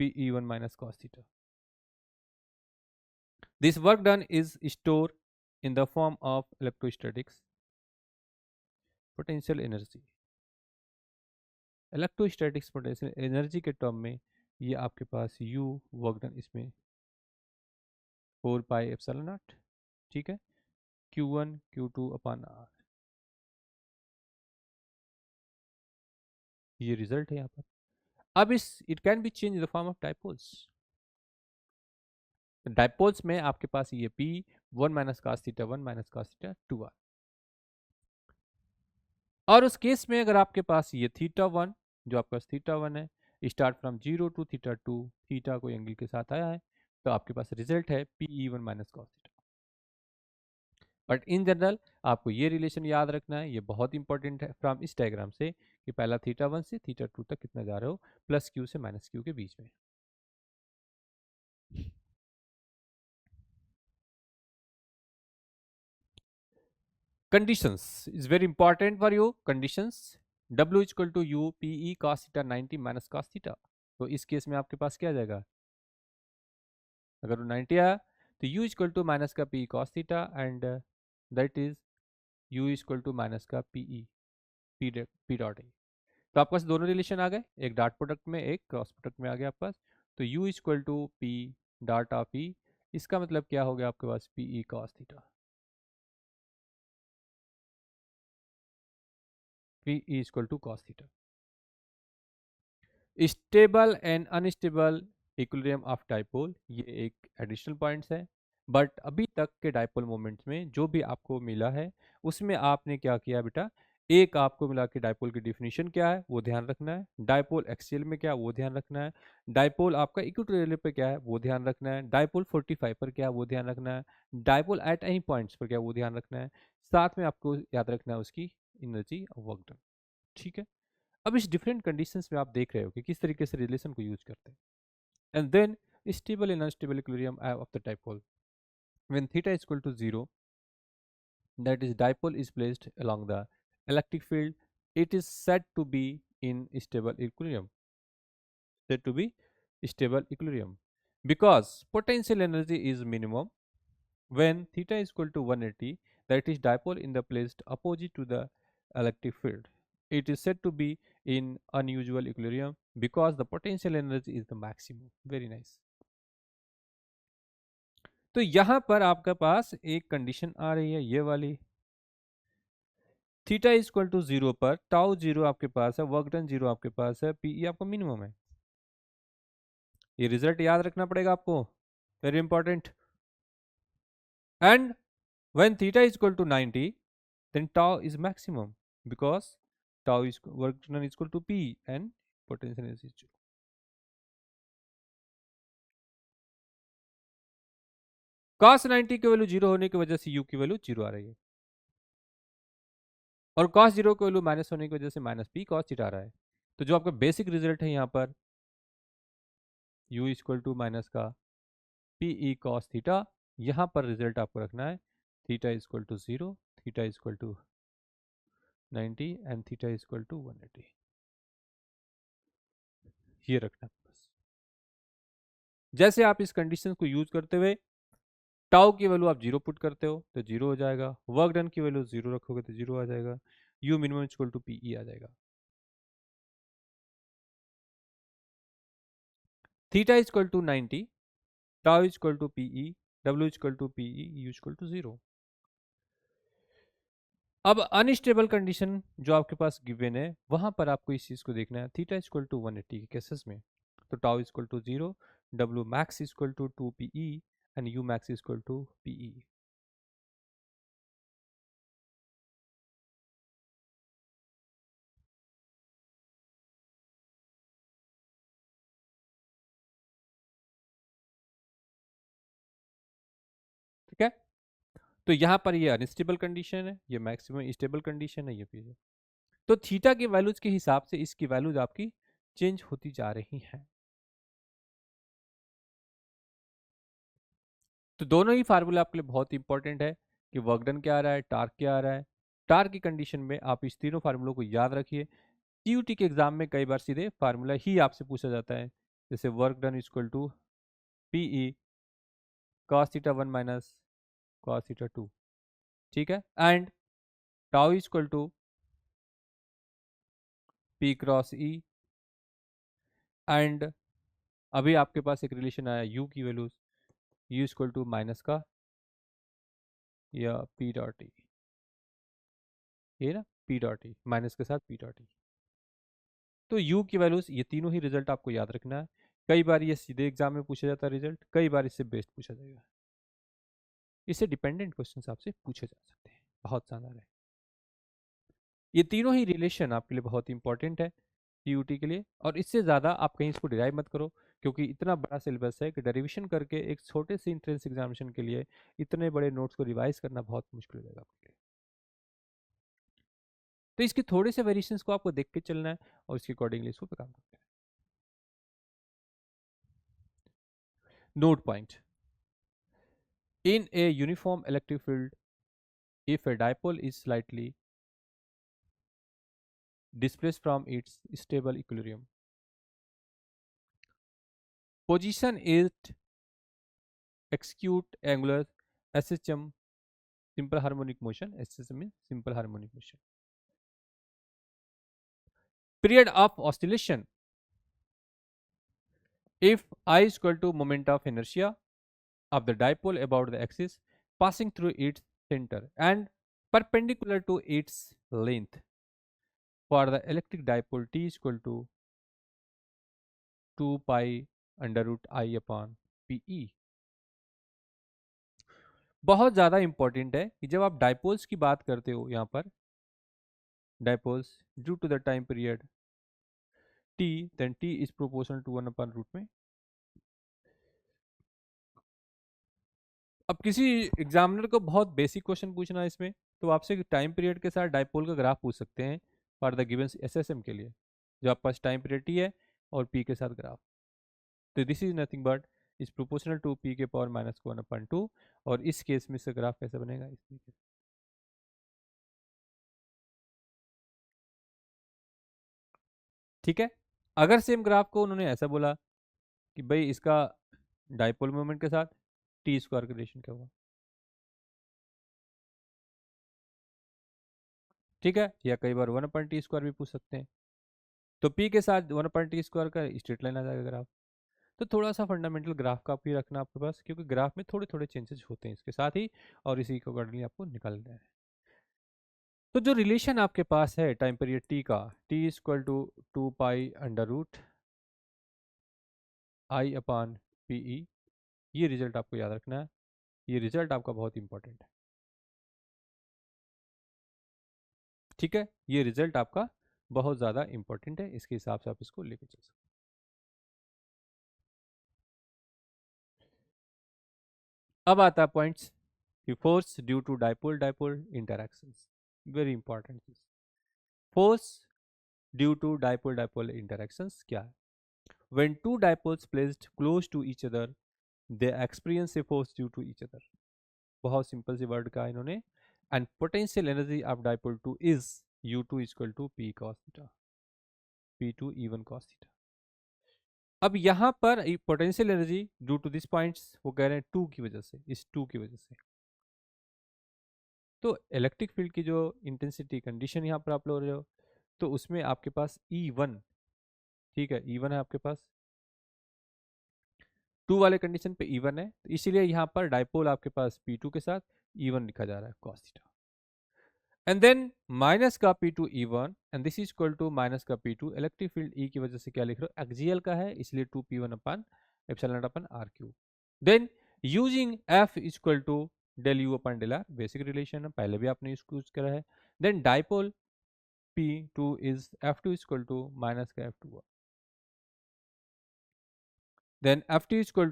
PE1 minus cos theta. This work done is stored in the form of electrostatics potential energy. Electrostatics potential energy के टर्म में ये आपके पास U वर्क डन इसमें 4πε0, ठीक है, Q1 Q2 अपॉन R, ये रिजल्ट है यहाँ पर। अब इस it can be change in the form of dipoles. Dipoles में आपके पास ये P 1 minus cos theta 1 minus cos theta 2R, और उस केस में अगर आपके पास ये थीटा 1, जो आपका थीटा 1 है, स्टार्ट फ्रॉम 0 टू थीटा 2, थीटा कोई एंगल के साथ आया है, तो आपके पास रिजल्ट है PE1 minus cos theta. But in general आपको ये रिलेशन याद रखना है, ये बहुत इंपॉर्टेंट है फ्रॉम इस डायग्राम से, कि पहला थीटा 1 से थीटा 2 तक कितना जा रहे हो, प्लस क्यू से माइनस क्यू के बीच में। Conditions is very important for you. Conditions W equal to U PE cos theta 90 minus cos theta, तो इस केस में आपके पास क्या आ जाएगा, अगर वो 90 आया तो U इक्वल टू माइनस का PE cos theta, and that is U equal to minus का PE P डॉट ए। तो आपके पास दोनों रिलेशन आ गए, एक डॉट प्रोडक्ट में एक क्रॉस प्रोडक्ट में आ गया आपके पास। तो U equal to P dot of E, इसका मतलब क्या हो गया आपके पास, PE cos theta, PE equal to cos theta. Stable and unstable equilibrium of dipole, ये एक एडिशनल पॉइंट्स है, बट अभी तक के डाइपोल मोमेंट्स में जो भी आपको मिला है उसमें आपने क्या किया बेटा, एक आपको मिला कि डायपोल की डिफिनीशन क्या है वो ध्यान रखना है, डायपोल एक्सियल में क्या है वो ध्यान रखना है, डायपोल आपका इक्वेटोरियल पे क्या है वो ध्यान रखना है, डायपोल 45 पर क्या है वो ध्यान रखना है, डायपोल एट एनी पॉइंट्स पर क्या है वो ध्यान रखना है, साथ में आपको याद रखना है उसकी एनर्जी और वर्क डन। ठीक है, अब इस डिफरेंट कंडीशंस में आप देख रहे हो कि किस तरीके से रिलेशन को यूज करते हैं। And then stable and unstable equilibrium of the dipole when theta is equal to 0, that is dipole is placed along the electric field, it is said to be in stable equilibrium, said to be stable equilibrium because potential energy is minimum when theta is equal to 180, that is dipole in the placed opposite to the electric field, it is said to be in unusual equilibrium because the potential energy is the maximum. Very nice. तो यहां पर आपके पास एक कंडीशन आ रही है ये वाली, थीटा इज इक्वल टू 0 पर टाउ 0 आपके पास है, वर्क डन 0 आपके पास है, पीई आपका मिनिमम है। ये रिजल्ट याद रखना पड़ेगा आपको, very important. And when theta is equal to 90 then tau is maximum because tau is work done is equal to P and potential is 0। cos 90 की वैल्यू 0 होने की वजह से u की वैल्यू 0 आ रही है, और cos 0 की वैल्यू माइनस होने की वजह से माइनस पी cos थीटा आ रहा है। तो जो आपका बेसिक रिजल्ट है यहाँ पर u इक्वल टू माइनस का पी ई कॉस थीटा, यहाँ पर रिजल्ट आपको रखना है theta is equal to 0, theta is equal to 90 and theta is equal to 180, ये रखना है बस। जैसे आप इस कंडीशन को यूज करते हुए टाउ की वैल्यू आप 0 पुट करते हो तो 0 हो जाएगा, वर्क डन की वैल्यू 0 रखोगे तो 0 आ जाएगा, U minimum equal to P E आ जाएगा। Theta is equal to 90, tau is equal to P E, W is equal to P E, U equal to 0। अब अनस्टेबल कंडीशन जो आपके पास गिवन है वहां पर आपको इस चीज को देखना है, थीटा इक्वल टू 180 के केसेस में तो tau equal to 0, W max equal to 2 P E and U max equal to P E. ठीक है, तो यहां पर ये अनस्टेबल कंडीशन है, ये मैक्सिमम स्टेबल कंडीशन है, ये भी है। तो थीटा के वैल्यूज के हिसाब से इसकी वैल्यूज आपकी चेंज होती जा रही हैं। तो दोनों ही फार्मूला आपके लिए बहुत इंपॉर्टेंट है कि वर्क डन क्या आ रहा है, टार्क क्या आ रहा है। टार्क की कंडीशन में आप इस तीनों फार्मूलों को याद रखिए, टीयूटी के एग्जाम में कई बार सीधे फार्मूला ही आपसे पूछा जाता है, जैसे work done equal to P E cos theta 1 minus cos theta 2। ठीक है, and tau equal to P cross E, and अभी आपके पास एक रिलेशन आया यू की values, U equal to minus का या पी डॉट ई, ये ना पी डॉट ई माइनस के साथ पी डॉट ई। तो u की वैल्यूज ये तीनों ही रिजल्ट आपको याद रखना है, कई बार ये सीधे एग्जाम में पूछा जाता है रिजल्ट, कई बार इससे बेस्ड पूछा जाएगा, इससे डिपेंडेंट क्वेश्चन आपसे पूछे जा सकते हैं, बहुत शानदार है। ये तीनों ही रिलेशन आपके लिए बहुत इंपॉर्टेंट है टीयूटी के लिए, और इससे ज़्यादा आप कहीं इसको डिराइव मत करो, क्योंकि इतना बड़ा सिलेबस है कि डेरिवेशन करके एक छोटे से इंट्रेंस एग्जामिनेशन के लिए इतने बड़े नोट्स को रिवाइज करना बहुत मुश्किल हो जाएगा आपके लिए। तो इसके थोड़े से वेरिएशंस को आपको देख के चलना है और इसके अकॉर्डिंगली इसको पे काम करना है। Note point, in a uniform electric field, if a dipole is slightly displaced from its stable equilibrium position, it execute angular SHM, simple harmonic motion. SHM means simple harmonic motion. Period of oscillation, if I is equal to moment of inertia of the dipole about the axis passing through its center and perpendicular to its length, for the electric dipole T is equal to 2 pi under root I upon PE। बहुत ज़्यादा इंपॉर्टेंट है कि जब आप डाइपोल्स की बात करते हो यहाँ पर dipoles due to the time period t, then t is proportional to 1 upon root में। अब किसी एग्जामिनर को बहुत बेसिक क्वेश्चन पूछना है इसमें, तो आपसे टाइम पीरियड के साथ डाइपोल का ग्राफ पूछ सकते हैं फॉर द गिवन एसएसएम के लिए, जो आपके पास टाइम पीरियड टी है और पी के साथ ग्राफ। तो this is nothing but is proportional to P के पावर माइनस को 1/2, और इस केस में इसका ग्राफ कैसे बनेगा इस तरीके से। ठीक है, अगर सेम ग्राफ को उन्होंने ऐसा बोला कि भाई इसका डाइपोल मोमेंट के साथ टी स्क्वायर का रिलेशन क्या हुआ, ठीक है, या कई बार 1/t² भी पूछ सकते हैं। तो पी के साथ 1/t² का स्ट्रेट लाइन आ जाएगा ग्राफ। तो थोड़ा सा फंडामेंटल ग्राफ का भी रखना आपके पास, क्योंकि ग्राफ में थोड़े थोड़े चेंजेस होते हैं इसके साथ ही, और इसी के अकॉर्डिंगली आपको निकालना है। तो जो रिलेशन आपके पास है टाइम पीरियड टी का, टी इक्वल टू 2π√i/, ये रिजल्ट आपको याद रखना है, ये रिजल्ट आपका बहुत इंपॉर्टेंट है। ठीक है, ये रिजल्ट आपका बहुत ज़्यादा इंपॉर्टेंट है, इसके हिसाब से आप इसको लेके चल सकते हैं। अब आता है पॉइंट्स कि force due to dipole dipole interactions, very important चीज। Force due to dipole dipole interactions क्या है? When two dipoles placed close to each other they experience a force due to each other. बहुत सिंपल सी वर्ड का इन्होंने, and potential energy of dipole two is u2 equal to p cos theta, p2 E1 cos theta. अब यहां पर potential energy due to this points वो कह रहे हैं टू की वजह से, इस टू की वजह से। तो इलेक्ट्रिक फील्ड की जो इंटेंसिटी कंडीशन यहाँ पर आप लोग रहे हो, तो उसमें आपके पास E1, ठीक है, E1 है आपके पास, टू वाले कंडीशन पे E1 है, तो इसीलिए यहाँ पर डाइपोल आपके पास P2 के साथ E1 लिखा जा रहा है cos theta, and then minus का P2 E1 and this is equal to minus का P2, इलेक्ट्रिक फील्ड E की वजह से क्या लिख रहे हो, एक्सियल का है, इसलिए 2P1/ε0/R3। Then using F equal to del U/del R, basic relation है, पहले भी आपने इसको यूज करा है। Then dipole P2 is F2 equal to minus का F2, then F2 equal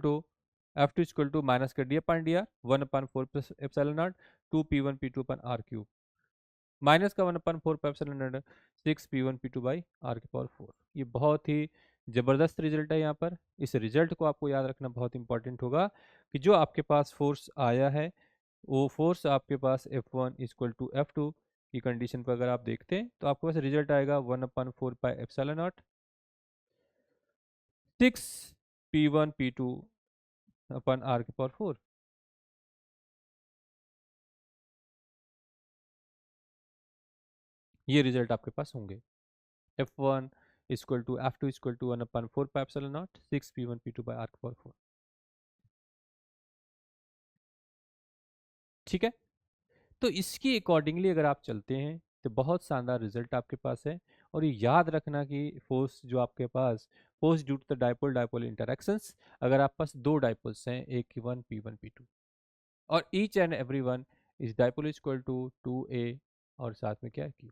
to minus का d/dr 1/4 plus epsilon not 2P1 P2/R3, minus का 1/4 पर एप्सिलॉन नॉट 6P1 P2/R⁴। ये बहुत ही जबरदस्त रिजल्ट है यहाँ पर। इस रिजल्ट को आपको याद रखना बहुत इंपॉर्टेंट होगा कि जो आपके पास फोर्स आया है वो फोर्स आपके पास F1 इक्वल टू F2 की कंडीशन पर अगर आप देखते हैं तो आपके पास रिजल्ट आएगा 1/4 pi epsilon naught 6P1 P2/R⁴। ये रिजल्ट आपके पास होंगे, F1 equal to F2 equal to 1/4 pi epsilon naught 6P1 P2/R⁴। ठीक है, तो इसकी अकॉर्डिंगली अगर आप चलते हैं तो बहुत शानदार रिजल्ट आपके पास है। और ये याद रखना कि फोर्स जो आपके पास, force due to the dipole dipole interactions, अगर आपके पास दो डाइपोल्स हैं, एक P1 P1 P2, और each and every one is dipole equal to 2a और साथ में क्या है Q।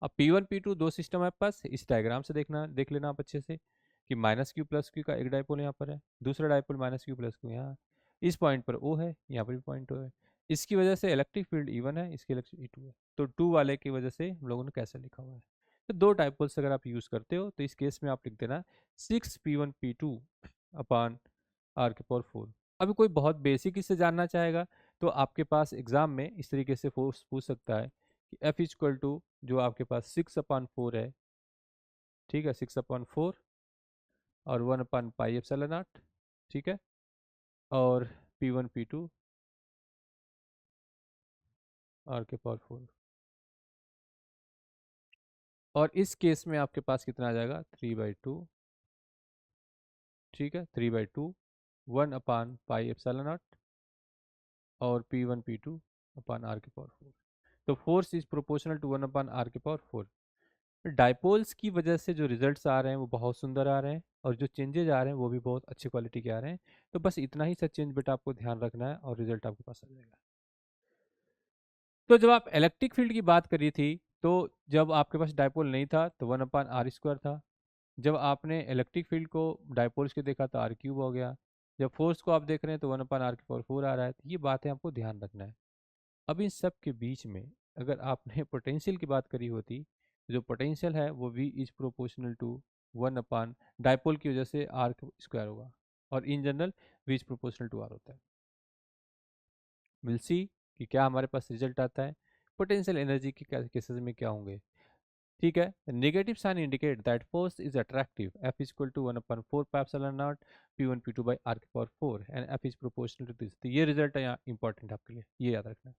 अब P1 P2 दो सिस्टम है आपके पास, इस डायग्राम से देखना, देख लेना आप अच्छे से कि माइनस क्यू प्लस क्यू का एक डाइपोल यहाँ पर है, दूसरा dipole minus Q plus Q यहाँ, इस पॉइंट पर O है, यहाँ पर भी पॉइंट O है। इसकी वजह से इलेक्ट्रिक फील्ड E1 है, इसकी इलेक्ट्रिक E2 है। तो 2 वाले की वजह से हम लोगों ने कैसे लिखा हुआ है, तो दो डाइपोल्स अगर आप यूज करते हो तो इस केस में आप लिख देना 6P1 P2/R⁴। अभी कोई बहुत बेसिक इससे जानना चाहेगा तो आपके पास एग्जाम में इस तरीके से फोर्स पूछ सकता है कि F इक्वल टू जो आपके पास 6/4 है, ठीक है, 6/4 और 1/πε0, ठीक है, और P1 P2 R⁴। और इस केस में आपके पास कितना आ जाएगा 3/2, ठीक है, 3/2 1/πε0 और P1 P2/R⁴। तो force is proportional to 1/R⁴। Dipoles की वजह से जो रिजल्ट्स आ रहे हैं वो बहुत सुंदर आ रहे हैं, और जो चेंजेज आ रहे हैं वो भी बहुत अच्छी क्वालिटी के आ रहे हैं। तो बस इतना ही सा चेंज बेटा आपको ध्यान रखना है और रिजल्ट आपके पास आ जाएगा। तो जब आप इलेक्ट्रिक फील्ड की बात करी थी तो जब आपके पास डायपोल नहीं था तो 1/r² था। जब आपने इलेक्ट्रिक फील्ड को डायपोल्स के देखा तो r³ हो गया। जब फोर्स को आप देख रहे हैं तो 1/r⁴ आ रहा है। तो ये बातें आपको ध्यान रखना है। अब इन सब के बीच में अगर आपने पोटेंशियल की बात करी होती, जो पोटेंशियल है वो v is proportional to 1 dipole की वजह से r² होगा, और in general v is proportional to r होता है। विल सी कि क्या हमारे पास रिजल्ट आता है, पोटेंशियल एनर्जी के केसेस में क्या होंगे। ठीक है, negative sign indicate that force is attractive, F is equal to 1/4 pi epsilon naught P1 P2 by r⁴ and F is proportional to this. तो ये रिजल्ट है यहाँ इंपॉर्टेंट आपके लिए, ये याद रखना है।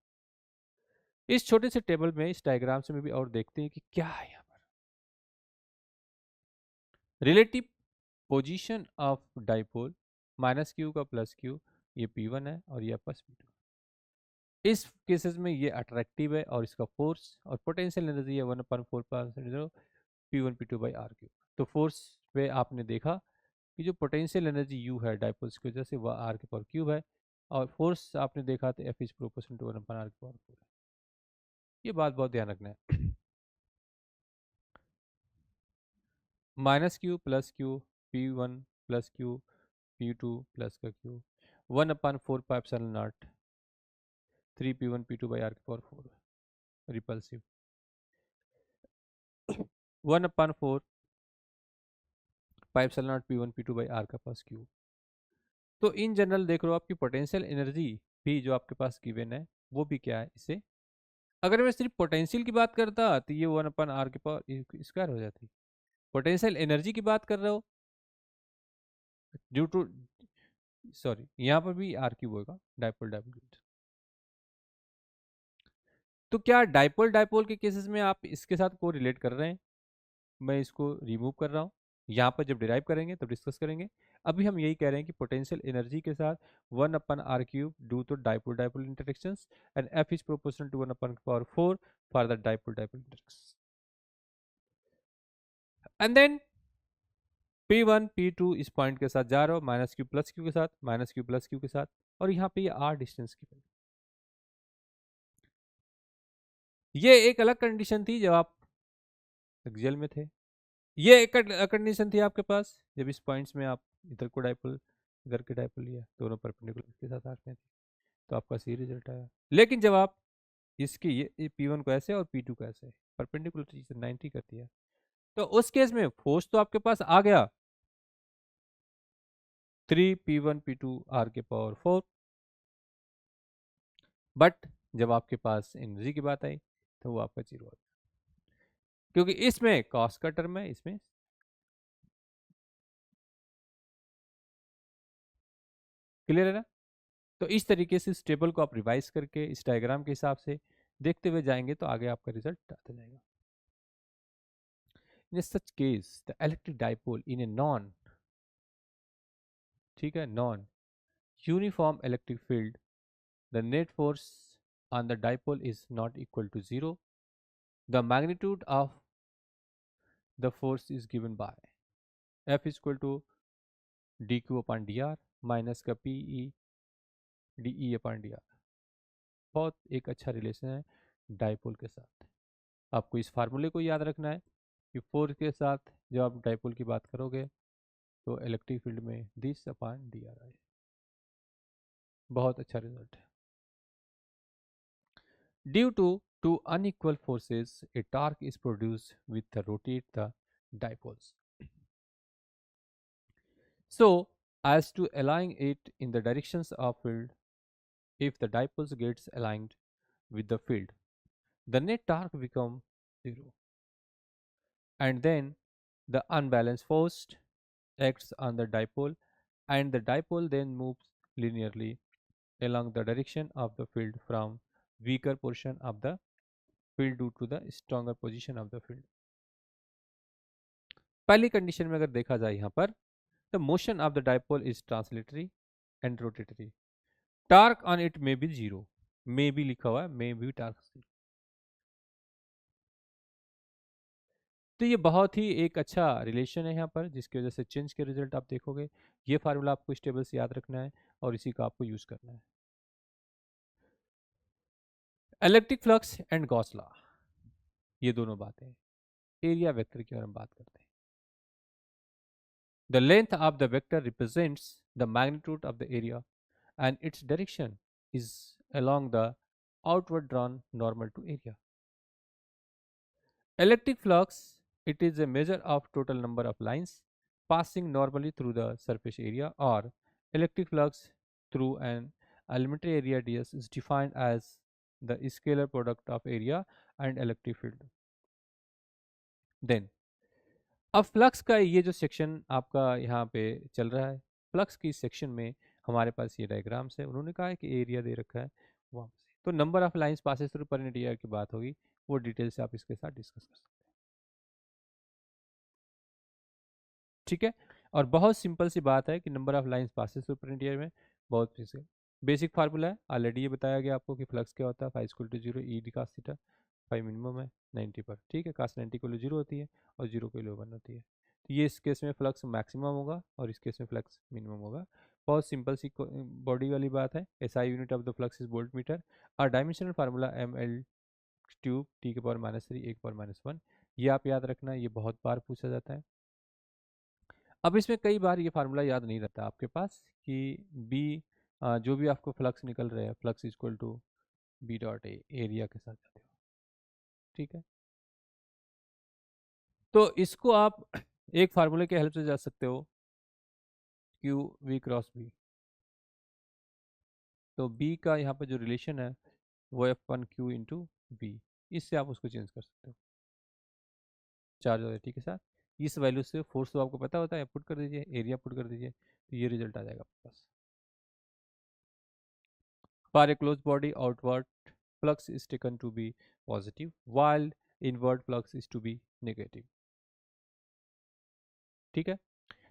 इस छोटे से टेबल में, इस डायग्राम से में भी और देखते हैं कि क्या है यहाँ पर। Relative position of dipole, -q का +q, ये P1 है और ये आपका P2। इस केसेस में ये अट्रैक्टिव है और इसका फोर्स और पोटेंशियल एनर्जी है 1/4 P1 P2 बाई r⁵। तो फोर्स पे आपने देखा कि जो पोटेंशियल एनर्जी U है डाइपोल्स की वजह से वह r⁵ है, और फोर्स आपने देखा तो F is proportional to 1/r⁴ है। ये बात बहुत ध्यान रखना है। -q +q, P1 +q, P2 plus का q, 1/4 pi epsilon not 3 P1 P2 by r⁴ repulsive, 1/4 pi epsilon naught P1 P2 by r⁵। तो इन जनरल देख लो आपकी पोटेंशियल एनर्जी भी जो आपके पास गिवन है वो भी क्या है इससे। अगर मैं सिर्फ पोटेंशियल की बात करता तो ये 1/r⁴ हो जाती। पोटेंशियल एनर्जी की बात कर रहे हो ड्यू टू, सॉरी यहाँ पर भी r³ होगा, डाइपोल डाइपोल। तो क्या डाइपोल डाइपोल के केसेस में आप इसके साथ को रिलेट कर रहे हैं? मैं इसको रिमूव कर रहा हूँ, यहाँ पर जब डिराइव करेंगे तब डिस्कस करेंगे। अभी हम यही कह रहे हैं कि पोटेंशियल एनर्जी के साथ 1/r³ due to dipole dipole interactions and F is proportional to 1/4 for the dipole dipole interactions. And then P1 P2 इस पॉइंट के साथ जा रहा हो -q +q के साथ, -q +q के साथ, और यहाँ पे ये r डिस्टेंस की। ये एक अलग कंडीशन थी जब आप एक्सियल में थे, ये एक कंडीशन थी आपके पास जब इस पॉइंट्स में आप इधर को डाइपोल इधर के डाइपोल लिया, दोनों परपेंडिकुलर के साथ आते थे, तो आपका सी रिजल्ट आया। लेकिन जब आप इसकी ये P1 को ऐसे और P2 को ऐसे परपेंडिकुलर चीज 90 कर दिया, तो उस केस में फोर्स तो आपके पास आ गया 3 P1 P2 r⁴, बट जब आपके पास एनर्जी की बात आई तो वो आपका 0 हो, क्योंकि इसमें कॉस्ट का टर्म है, इसमें क्लियर है ना। तो इस तरीके से इस टेबल को आप रिवाइज करके इस डायग्राम के हिसाब से देखते हुए जाएंगे तो आगे आपका रिजल्ट आता जाएगा। In such case the electric dipole in a non, ठीक है, non uniform electric field, the net force on the dipole is not equal to 0. The magnitude of the force is given by F is equal to dq upon dr minus का pe de upon dr। बहुत एक अच्छा रिलेशन है डाइपोल के साथ। आपको इस फार्मूले को याद रखना है कि फोर्स के साथ जब आप डाइपोल की बात करोगे तो इलेक्ट्रिक फील्ड में this upon D R I. बहुत अच्छा रिजल्ट है। Due to two unequal forces a torque is produced with the rotate the dipoles, so as to align it in the directions of field. If the dipoles gets aligned with the field, the net torque become 0, and then the unbalanced force acts on the dipole, and the dipole then moves linearly along the direction of the field from weaker portion of the field due to the stronger position of the field। पहली कंडीशन में अगर देखा जाए यहाँ पर, the motion of the dipole is translatory and rotatory, torque on it may be 0, may भी लिखा हुआ है, may भी torque। तो ये बहुत ही एक अच्छा रिलेशन है यहाँ पर, जिसकी वजह से चेंज के रिजल्ट आप देखोगे। ये फार्मूला आपको इस टेबल से याद रखना है और इसी का आपको यूज करना है। Electric flux and Gauss law, ये दोनों बातें हैं। एरिया वेक्टर की और हम बात करते हैं। The length of the vector represents the magnitude of the area and its direction is along the outward drawn normal to area. Electric flux, it is a measure of total number of lines passing normally through the surface area, or electric flux through an elementary area ds is defined as the scalar product of area and electric field. Then अब फ्लक्स का ये जो सेक्शन आपका यहाँ पे चल रहा है, फ्लक्स की सेक्शन में हमारे पास ये डायग्राम्स है। उन्होंने कहा है कि एरिया दे रखा है वहाँ से, तो number of lines passes through per unit area की बात होगी, वो डिटेल से आप इसके साथ डिस्कस कर सकते हैं। ठीक है, और बहुत सिंपल सी बात है कि number of lines passes through per unit area में बहुत बेसिक फार्मूला है, ऑलरेडी ये बताया गया आपको कि फ्लक्स क्या होता है, phi equal to zero E D cos theta, phi minimum है 90 पर, ठीक है, कास 90 को जीरो होती है और जीरो को 1 होती है। तो ये इस केस में फ्लक्स मैक्सिमम होगा और इस केस में फ्लक्स मिनिमम होगा। बहुत सिंपल सी बॉडी वाली बात है। SI unit of the flux is volt metre और dimensional formula M L cube T के पावर -3 1 पावर -1। ये आप याद रखना, ये बहुत बार पूछा जाता है। अब इसमें कई बार ये फार्मूला याद नहीं रहता आपके पास कि बी जो भी आपको फ्लक्स निकल रहे हैं, flux equal to B dot A, area के साथ जाते हो, ठीक है। तो इसको आप एक फार्मूले के हेल्प से जा सकते हो, क्यू वी क्रॉस बी। तो बी का यहाँ पर जो रिलेशन है वो F1 क्यू इंटू बी, इससे आप उसको चेंज कर सकते हो चार्ज और के साथ। इस वैल्यू से फोर्स तो आपको पता होता है, पुट कर दीजिए, एरिया पुट कर दीजिए, तो ये रिजल्ट आ जाएगा आपके पास। For a close body outward flux is taken to be positive while inward flux is to be negative. ठीक है,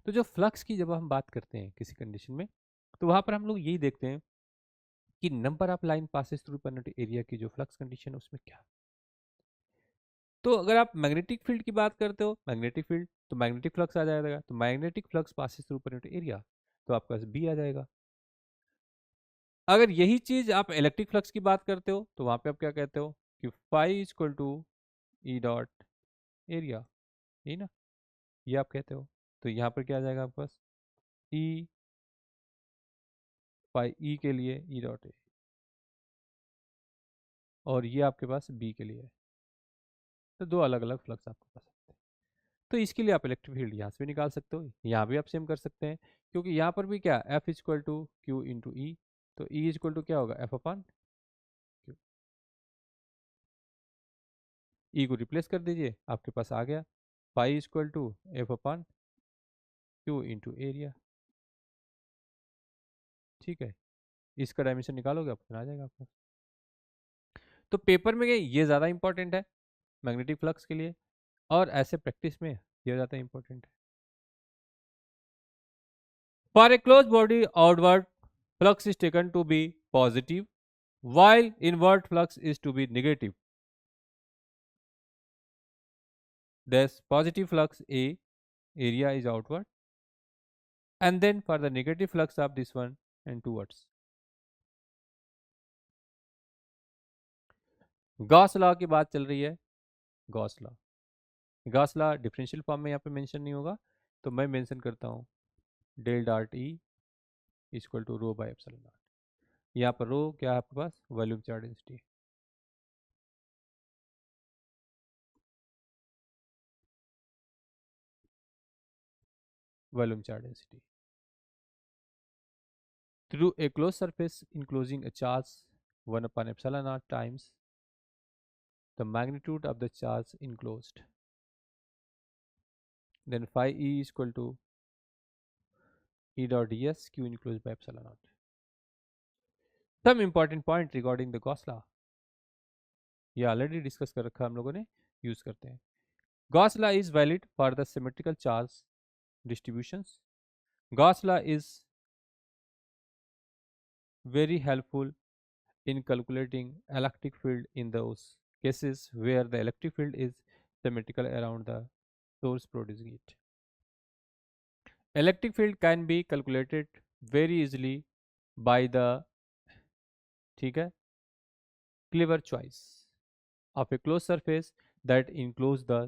तो जो फ्लक्स की जब हम बात करते हैं किसी कंडीशन में, तो वहां पर हम लोग यही देखते हैं कि number of line passes through permitted area की जो फ्लक्स कंडीशन है उसमें क्या। तो अगर आप मैग्नेटिक फील्ड की बात करते हो, मैग्नेटिक फील्ड, तो मैग्नेटिक फ्लक्स आ जाएगा, तो magnetic flux passes through permitted area, तो आपके पास बी आ जाएगा। अगर यही चीज आप इलेक्ट्रिक फ्लक्स की बात करते हो तो वहां पे आप क्या कहते हो कि phi is equal to E dot area, यही ना, ये आप कहते हो। तो यहाँ पर क्या आ जाएगा आपके पास, ई फाई ई के लिए ई डॉट ए, और ये आपके पास बी के लिए है। तो दो अलग अलग फ्लक्स आपके पास है। तो इसके लिए आप इलेक्ट्रिक फील्ड यहाँ से भी निकाल सकते हो, यहाँ भी आप सेम कर सकते हैं, क्योंकि यहाँ पर भी क्या F is equal to Q into E, तो ई इज इक्वल टू क्या होगा एफ अपॉन क्यू। ई को रिप्लेस कर दीजिए, आपके पास आ गया phi is equal to F upon Q into area. ठीक है, इसका डायमेंशन निकालोगे ऑप्शन आ जाएगा आपका। तो पेपर में ये ज़्यादा इंपॉर्टेंट है मैग्नेटिक फ्लक्स के लिए, और ऐसे प्रैक्टिस में ये ज़्यादा इंपॉर्टेंट है। For a close body outward flux is taken to be positive while inward flux is to be negative. Thus positive flux A, area is outward, and then for the negative flux of this one and towards. Gauss law की बात चल रही है, Gauss law, Gauss law differential form में यहाँ पे मेंशन नहीं होगा, तो मैं मेंशन करता हूँ del dot E equal to rho by epsilon not. यहाँ पर रो क्या है आपके पास, volume charge density, volume charge density through a closed surface enclosing a charge 1 upon epsilon naught times the magnitude of the charge enclosed. Then phi E is equal to E dot ds q enclosed by epsilon naught. Some important point regarding the Gauss law, ये ऑलरेडी डिस्कस कर रखा है हम लोगों ने, यूज करते हैं। Gauss law is valid for the symmetrical charge distributions. Gauss law is very helpful in calculating electric field in those cases where the electric field is symmetrical around the source producing it. Electric field can be calculated very easily by the, ठीक है, clever choice of a closed surface that enclose the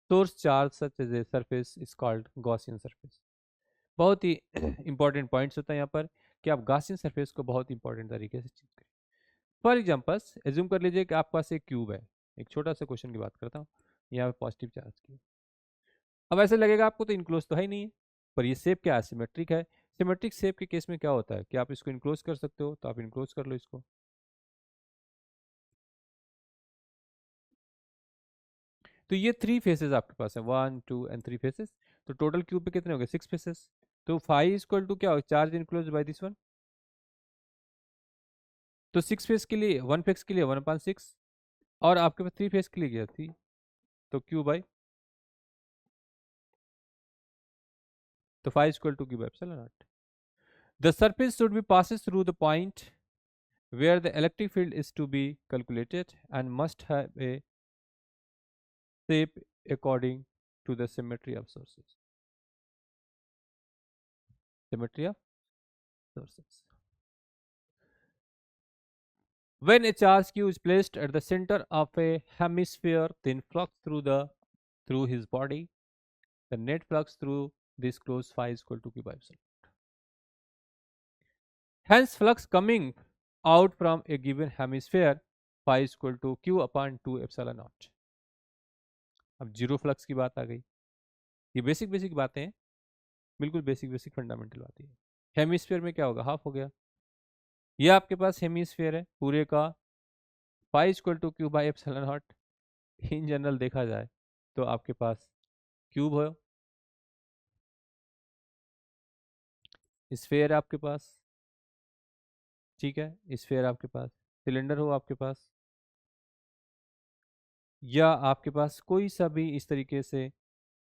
source charge such as a surface is called Gaussian surface. बहुत ही इंपॉर्टेंट पॉइंट्स होता है यहाँ पर कि आप Gaussian surface को बहुत इंपॉर्टेंट तरीके से चीज करें. फॉर एग्जाम्पल्स एज्यूम कर लीजिए कि आपके पास एक क्यूब है. एक छोटा सा क्वेश्चन की बात करता हूँ. यहाँ पे पॉजिटिव चार्ज की. अब ऐसे लगेगा आपको तो इनक्लोज तो है ही नहीं है, पर ये शेप क्या है, सिमेट्रिक है. सिमेट्रिक शेप के केस में क्या होता है कि आप इसको इनक्लोज कर सकते हो, तो आप इनक्लोज कर लो इसको. तो ये 3 फेसेस आपके पास है, 1 2 एंड 3 फेसेस. तो टोटल क्यूब पे कितने हो गए, 6 फेसेस. तो फाइव इक्वल टू क्या हो, charge enclose by this one. तो 6 फेस के लिए 1 फेस के लिए 1/6, और आपके पास 3 फेस के लिए गया 3. तो क्यू बाई, तो phi equal to Q by epsilon naught. The surface should be passes through the point where the electric field is to be calculated and must have a shape according to the symmetry of sources. Symmetry of sources. When a charge q is placed at the center of a hemisphere, then flux through his body, the net flux through this closed phi is equal to q by epsilon. Hence, flux coming out from a given hemisphere phi is equal to q upon 2 epsilon naught. अब जीरो फ्लक्स की बात आ गई. ये बेसिक बेसिक बातें हैं, बिल्कुल बेसिक बेसिक फंडामेंटल बातें हैं. हेमिस्फीयर में क्या होगा, हाफ हो गया. ये आपके पास हेमिस्फीयर है पूरे का, pi equal to Q by epsilon naught. In general देखा जाए तो आपके पास क्यूब हो, स्फेयर आपके पास, ठीक है, स्फेयर आपके पास, सिलेंडर हो आपके पास, या आपके पास कोई सा भी इस तरीके से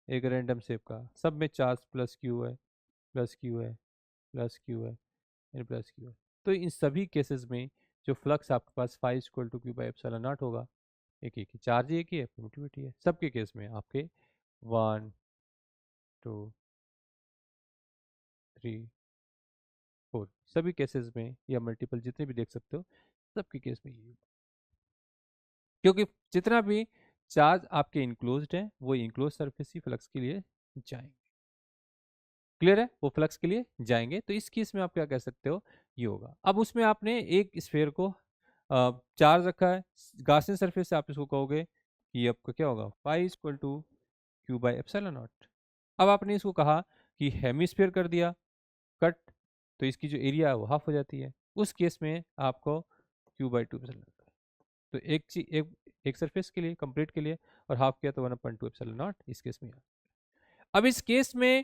एक रैंडम शेप का, सब में चार्ज प्लस क्यू है, प्लस क्यू है, प्लस क्यू है, एंड प्लस क्यू है. तो इन सभी केसेस में जो फ्लक्स आपके पास phi equal to Q by epsilon not होगा, एक एक ही चार्ज, एक ही है, परमिटिविटी है. सबके केस में आपके 1 2 3 4 सभी केसेस में, या मल्टीपल जितने भी देख सकते हो, सबके केस में ये, क्योंकि जितना भी चार्ज आपके इंक्लोज्ड है वो इंक्लोज सरफेस ही फ्लक्स के लिए जाएंगे. क्लियर है, वो फ्लक्स के लिए जाएंगे. तो इस केस में आप क्या कह सकते हो, ये होगा. अब उसमें आपने एक स्फेयर को चार्ज रखा है, गासियन सरफेस से आप इसको कहोगे कि ये आपका क्या होगा, pi equal to Q by epsilon naught. अब आपने इसको कहा कि हेमिस्फीयर कर दिया कट, तो इसकी जो एरिया है वो हाफ हो जाती है. उस केस में आपको Q by two epsilon not. तो एक चीज, एक सरफेस के लिए कंप्लीट के लिए, और हाफ किया तो 1/2 एप्सिलॉन नॉट इस केस में. अब इस केस में,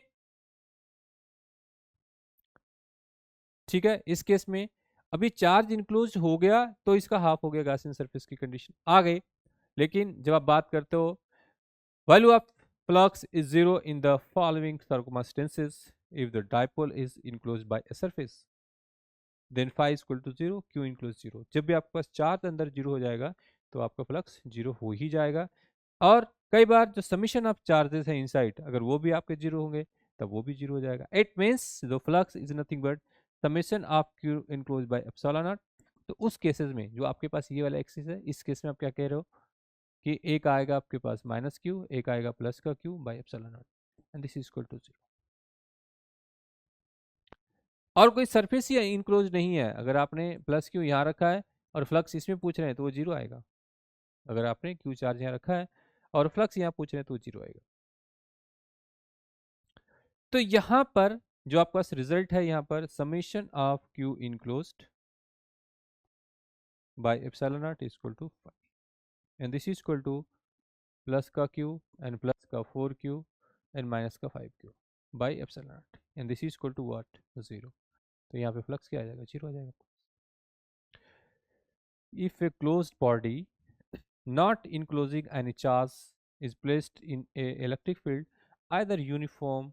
ठीक है, इस केस में अभी चार्ज इंक्लोज हो गया तो इसका हाफ हो गया, गासियन सरफेस की कंडीशन आ गई. लेकिन जब आप बात करते हो value of flux is zero in the following circumstances, if the dipole is enclosed by a surface, then phi equal to zero, Q enclose zero. जब भी आपके पास चार्ज अंदर जीरो हो जाएगा तो आपका फ्लक्स जीरो हो ही जाएगा. और कई बार जो समीशन ऑफ चार्जेस है इनसाइड, अगर वो भी आपके जीरो होंगे तब वो भी जीरो हो जाएगा. It means the flux is nothing but summation of Q enclose by epsilon not. तो उस केसेस में जो आपके पास ये वाला एक्सिस है, इस केस में आप क्या कह रहे हो कि एक आएगा आपके पास माइनस क्यू, एक आएगा प्लस का Q by epsilon naught, and this is equal to zero. और कोई सरफेस ही इनक्लोज नहीं है. अगर आपने प्लस क्यू यहाँ रखा है और फ्लक्स इसमें पूछ रहे हैं तो वो जीरो आएगा. अगर आपने क्यू चार्ज यहाँ रखा है और फ्लक्स यहाँ पूछ रहे हैं तो वो जीरो आएगा. तो यहाँ पर जो आपके पास रिजल्ट है, यहाँ पर summation of Q enclosed by epsilon naught is equal to 5, and this is equal to plus का क्यू एंड प्लस का 4q एंड माइनस का 5q by epsilon naught, and this is equal to what, zero. तो यहाँ पे फ्लक्स क्या आ जाएगा, जीरो आ जाएगा. If a closed body not enclosing any charge is placed in a electric field, either uniform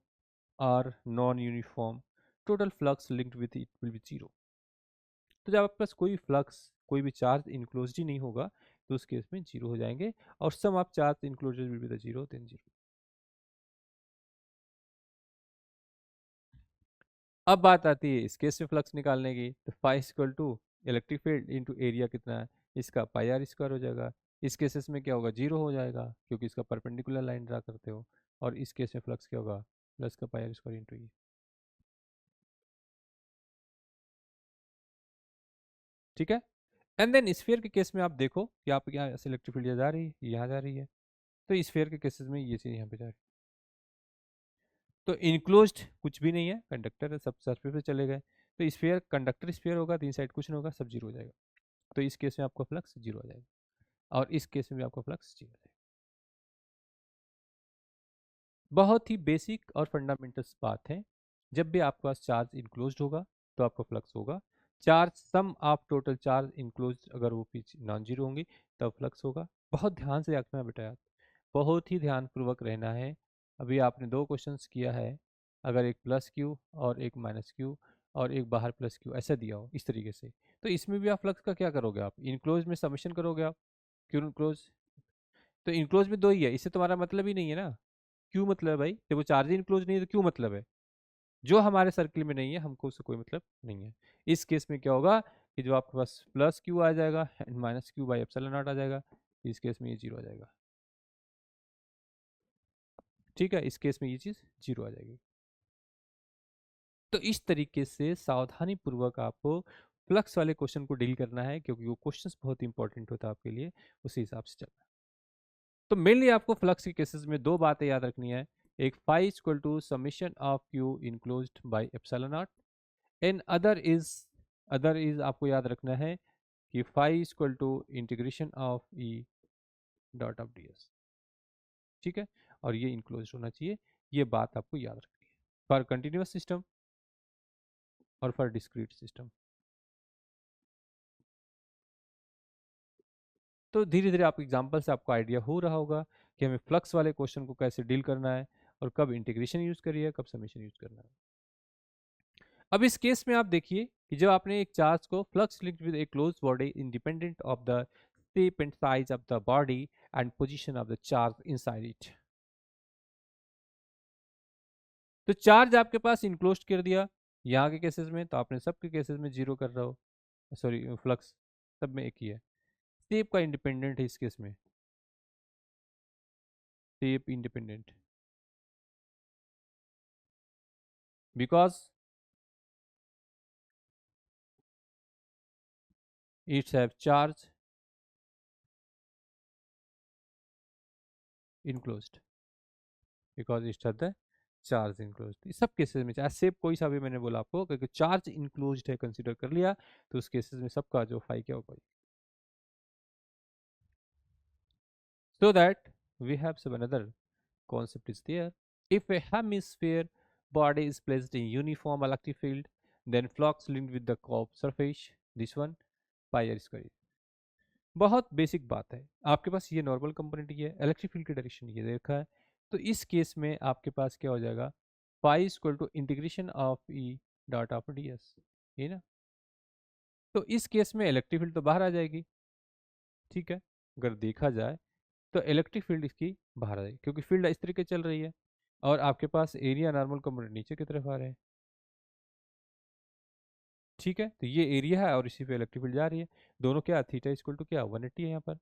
or non-uniform, total flux linked with it will be zero. तो जब आपके पास कोई फ्लक्स, कोई भी चार्ज इनक्लोज ही नहीं होगा तो उस केस में जीरो हो जाएंगे, और sum of charge enclose will be the zero, then zero. अब बात आती है इस केस में फ्लक्स निकालने की. तो phi equal to electric field into area कितना है इसका, पाई आर स्क्वायर हो जाएगा. इस केसेस में क्या होगा, जीरो हो जाएगा क्योंकि इसका परपेंडिकुलर लाइन ड्रा करते हो। और इस केस में फ्लक्स क्या होगा, प्लस का पाई आर स्क्वायर इंटू ई। ठीक है। एंड देन स्फीयर के केस में आप देखो कि आप यहाँ से इलेक्ट्रिक फील्ड जा रही है, यहाँ जा रही है। तो स्फीयर के केसेस में ये चीज़ यहाँ पे जा रही है। तो इनक्लोज्ड कुछ भी नहीं है, कंडक्टर है, सब सरफेस पे चले गए। तो स्फीयर कंडक्टर स्फीयर होगा, तीन साइड कुछ नहीं होगा, सब जीरो हो जाएगा। तो इस केस में आपका फ्लक्स जीरो हो जाएगा और इस केस में भी आपका फ्लक्स जीरो हो जाएगा। बहुत ही बेसिक और फंडामेंटल्स बात है। जब भी आपके पास चार्ज इनक्लोज्ड होगा तो आपका फ्लक्स होगा। Charge sum of total charge enclosed अगर वो पीछे नॉन जीरो होंगी तब फ्लक्स होगा। बहुत ध्यान से रखना बेटा यार, बहुत ही ध्यानपूर्वक रहना है। अभी आपने दो क्वेश्चंस किया है, अगर एक प्लस क्यू और एक माइनस क्यू और एक बाहर प्लस क्यू ऐसा दिया हो इस तरीके से, तो इसमें भी आप फ्लक्स का क्या करोगे, आप इनक्लोज में सबमिशन करोगे आप, क्यों इनक्लोज। तो इनक्लोज में दो ही है, इससे तुम्हारा मतलब ही नहीं है ना। क्यों मतलब है भाई, देखो चार्ज इनक्लोज नहीं है तो क्यों मतलब है। जो हमारे सर्किल में नहीं है हमको उससे कोई मतलब नहीं है। इस केस में क्या होगा कि जो आपके पास प्लस क्यू आ जाएगा and minus Q by epsilon not आ जाएगा। इस केस में ये जीरो आ जाएगा। ठीक है, इस केस में ये चीज जीरो आ जाएगी। तो इस तरीके से सावधानी पूर्वक आपको फ्लक्स वाले क्वेश्चन को डील करना है क्योंकि वो क्वेश्चंस बहुत इंपॉर्टेंट होता है आपके लिए, उसी हिसाब से चलना है। तो मेनली आपको फ्लक्स के केसेस में दो बातें याद रखनी है। एक phi equal to summation of Q enclosed by epsilon naught and other is आपको याद रखना है कि phi equal to integration of E dot of D S. ठीक है, और ये इनक्लोज होना चाहिए। ये बात आपको याद रखनी है फॉर कंटिन्यूस सिस्टम और फॉर डिस्क्रीट सिस्टम। तो धीरे धीरे आप एग्जाम्पल से आपको आइडिया हो रहा होगा कि हमें फ्लक्स वाले क्वेश्चन को कैसे डील करना है और कब इंटीग्रेशन यूज करिए कब समीशन यूज करना है। अब इस केस में आप देखिए कि जब आपने एक चार्ज को flux linked with A close body independent of the shape and size of the body and position of the charge inside it। तो चार्ज आपके पास इनक्लोज कर दिया यहाँ के केसेस में, तो आपने सबके केसेस में जीरो कर रहा हो, सॉरी फ्लक्स सब में एक ही है। शेप का इंडिपेंडेंट है इस केस में, shape independent because it's have charge enclosed, because it's have the charge enclosed. सब केसेस में चाहे शेप कोई सा भी मैंने बोला आपको, क्योंकि चार्ज इनक्लोज्ड है कंसीडर कर लिया, तो उस केसेस में सबका जो फाई क्या होगा। So that we have some another concept is there. If a hemisphere body is placed in uniform electric field, then flux linked with the curved surface, this one pi r square। बहुत बेसिक बात है, आपके पास ये नॉर्मल कंपोनेंट ये इलेक्ट्रिक फील्ड की डायरेक्शन ये देखा है। तो इस केस में आपके पास क्या हो जाएगा, pi equal to integration of E dot of D S, ये ना। तो इस केस में इलेक्ट्रिक फील्ड तो बाहर आ जाएगी। ठीक है, अगर देखा जाए तो इलेक्ट्रिक फील्ड इसकी बाहर आ जाएगी क्योंकि फील्ड इस तरीके चल रही है और आपके पास एरिया नॉर्मल कंपोनेंट नीचे की तरफ आ रहे हैं। ठीक है, तो ये एरिया है और इसी पे इलेक्ट्रिक फील्ड जा रही है। दोनों क्या, थीटा इक्वल टू क्या 180 है यहाँ पर।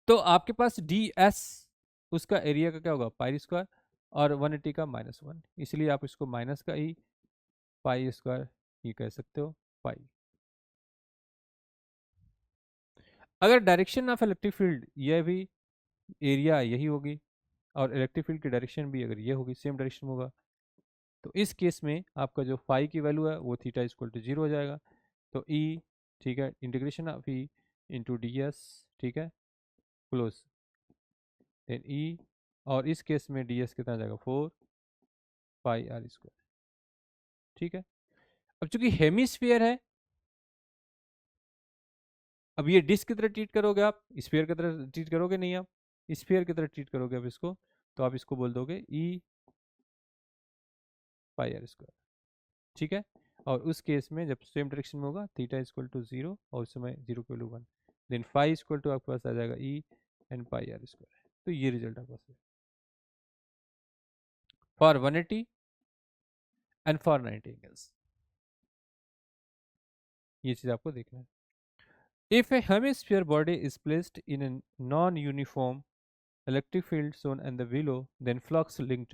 तो आपके पास डी एस उसका एरिया का क्या होगा पाई स्क्वायर और 180 का -1, इसलिए आप इसको माइनस का ही पाई स्क्वायर ये कह सकते हो पाई। अगर डायरेक्शन ऑफ इलेक्ट्रिक फील्ड ये भी एरिया यही होगी और इलेक्ट्रिक फील्ड की डायरेक्शन भी अगर ये होगी सेम डायरेक्शन होगा, तो इस केस में आपका जो फाई की वैल्यू है वो थीटा इक्वल टू जीरो हो जाएगा। तो ई, ठीक है, integration of E into D S, ठीक है, क्लोज देन ई, और इस केस में डी एस कितना आ जाएगा 4 पाई r स्क्वायर। ठीक है, अब चूंकि हेमिस्फीयर है, अब ये डिस्क की तरह ट्रीट करोगे आप, स्फीयर की तरह ट्रीट करोगे नहीं आप, स्फीयर की तरह ट्रीट करोगे अब इसको, तो आप इसको बोल दोगे E πr²। ठीक है, और उस केस में जब सेम डायरेक्शन में होगा थीटा इक्वल टू जीरो और उस समय zero equal to 1, then phi equal to आपके पास आ जाएगा E n πr²। तो ये रिजल्ट आपके पास है फॉर 180 एंड फॉर 90 एंगल्स। ये चीज आपको देखना है। If a hemisphere body is placed in a non-uniform electric field shown in the below, then flux linked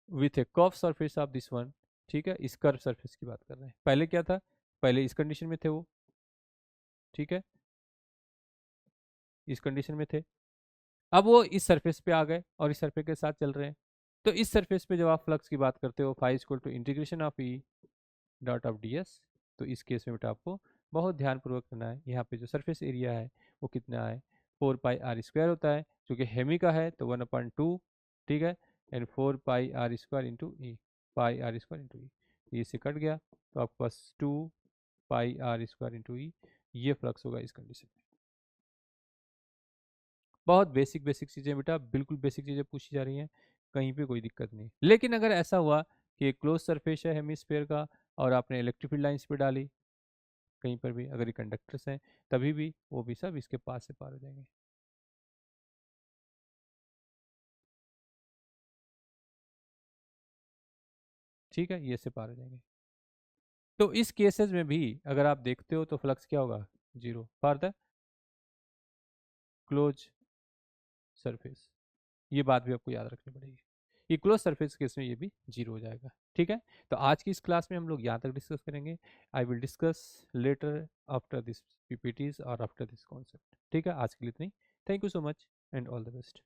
with a curved surface of this one, ठीक है, इस कर्व सरफेस की बात कर रहे हैं। पहले क्या था, पहले इस कंडीशन में थे वो, ठीक है, इस कंडीशन में थे, अब वो इस सरफेस पे आ गए और इस सरफेस के साथ चल रहे हैं। तो इस सरफेस पे जब आप फ्लक्स की बात करते हो, phi equal to integration of E dot of D S, तो इस केस में बेटा आपको बहुत ध्यानपूर्वक करना है। यहाँ पे जो सरफेस एरिया है वो कितना है, 4 पाई r स्क्वायर होता है, क्योंकि हेमी का है तो 1/2, ठीक है, and 4 pi r square into E, pi r square into E, ये से कट गया तो आपके पास 2 pi r square into E, ये फ्लक्स होगा इस कंडीशन में। बहुत बेसिक बेसिक चीज़ें बेटा, बिल्कुल बेसिक चीज़ें पूछी जा रही हैं, कहीं पे कोई दिक्कत नहीं। लेकिन अगर ऐसा हुआ कि एक क्लोज सरफेस है हेमिस्फेयर का और आपने इलेक्ट्रिक फील्ड लाइन्स पे डाली, कहीं पर भी अगर ये कंडक्टर्स हैं, तभी भी वो भी सब इसके पास से पार हो जाएंगे। ठीक है, ये से पार हो जाएंगे। तो इस केसेस में भी अगर आप देखते हो तो फ्लक्स क्या होगा, zero for the close surface. ये बात भी आपको याद रखनी पड़ेगी, ये क्लोज सरफेस केस में ये भी जीरो हो जाएगा। ठीक है, तो आज की इस क्लास में हम लोग यहाँ तक डिस्कस करेंगे। I will discuss later after this PPTs और आफ्टर दिस कॉन्सेप्ट। ठीक है, आज के लिए इतना ही। Thank you so much and all the best.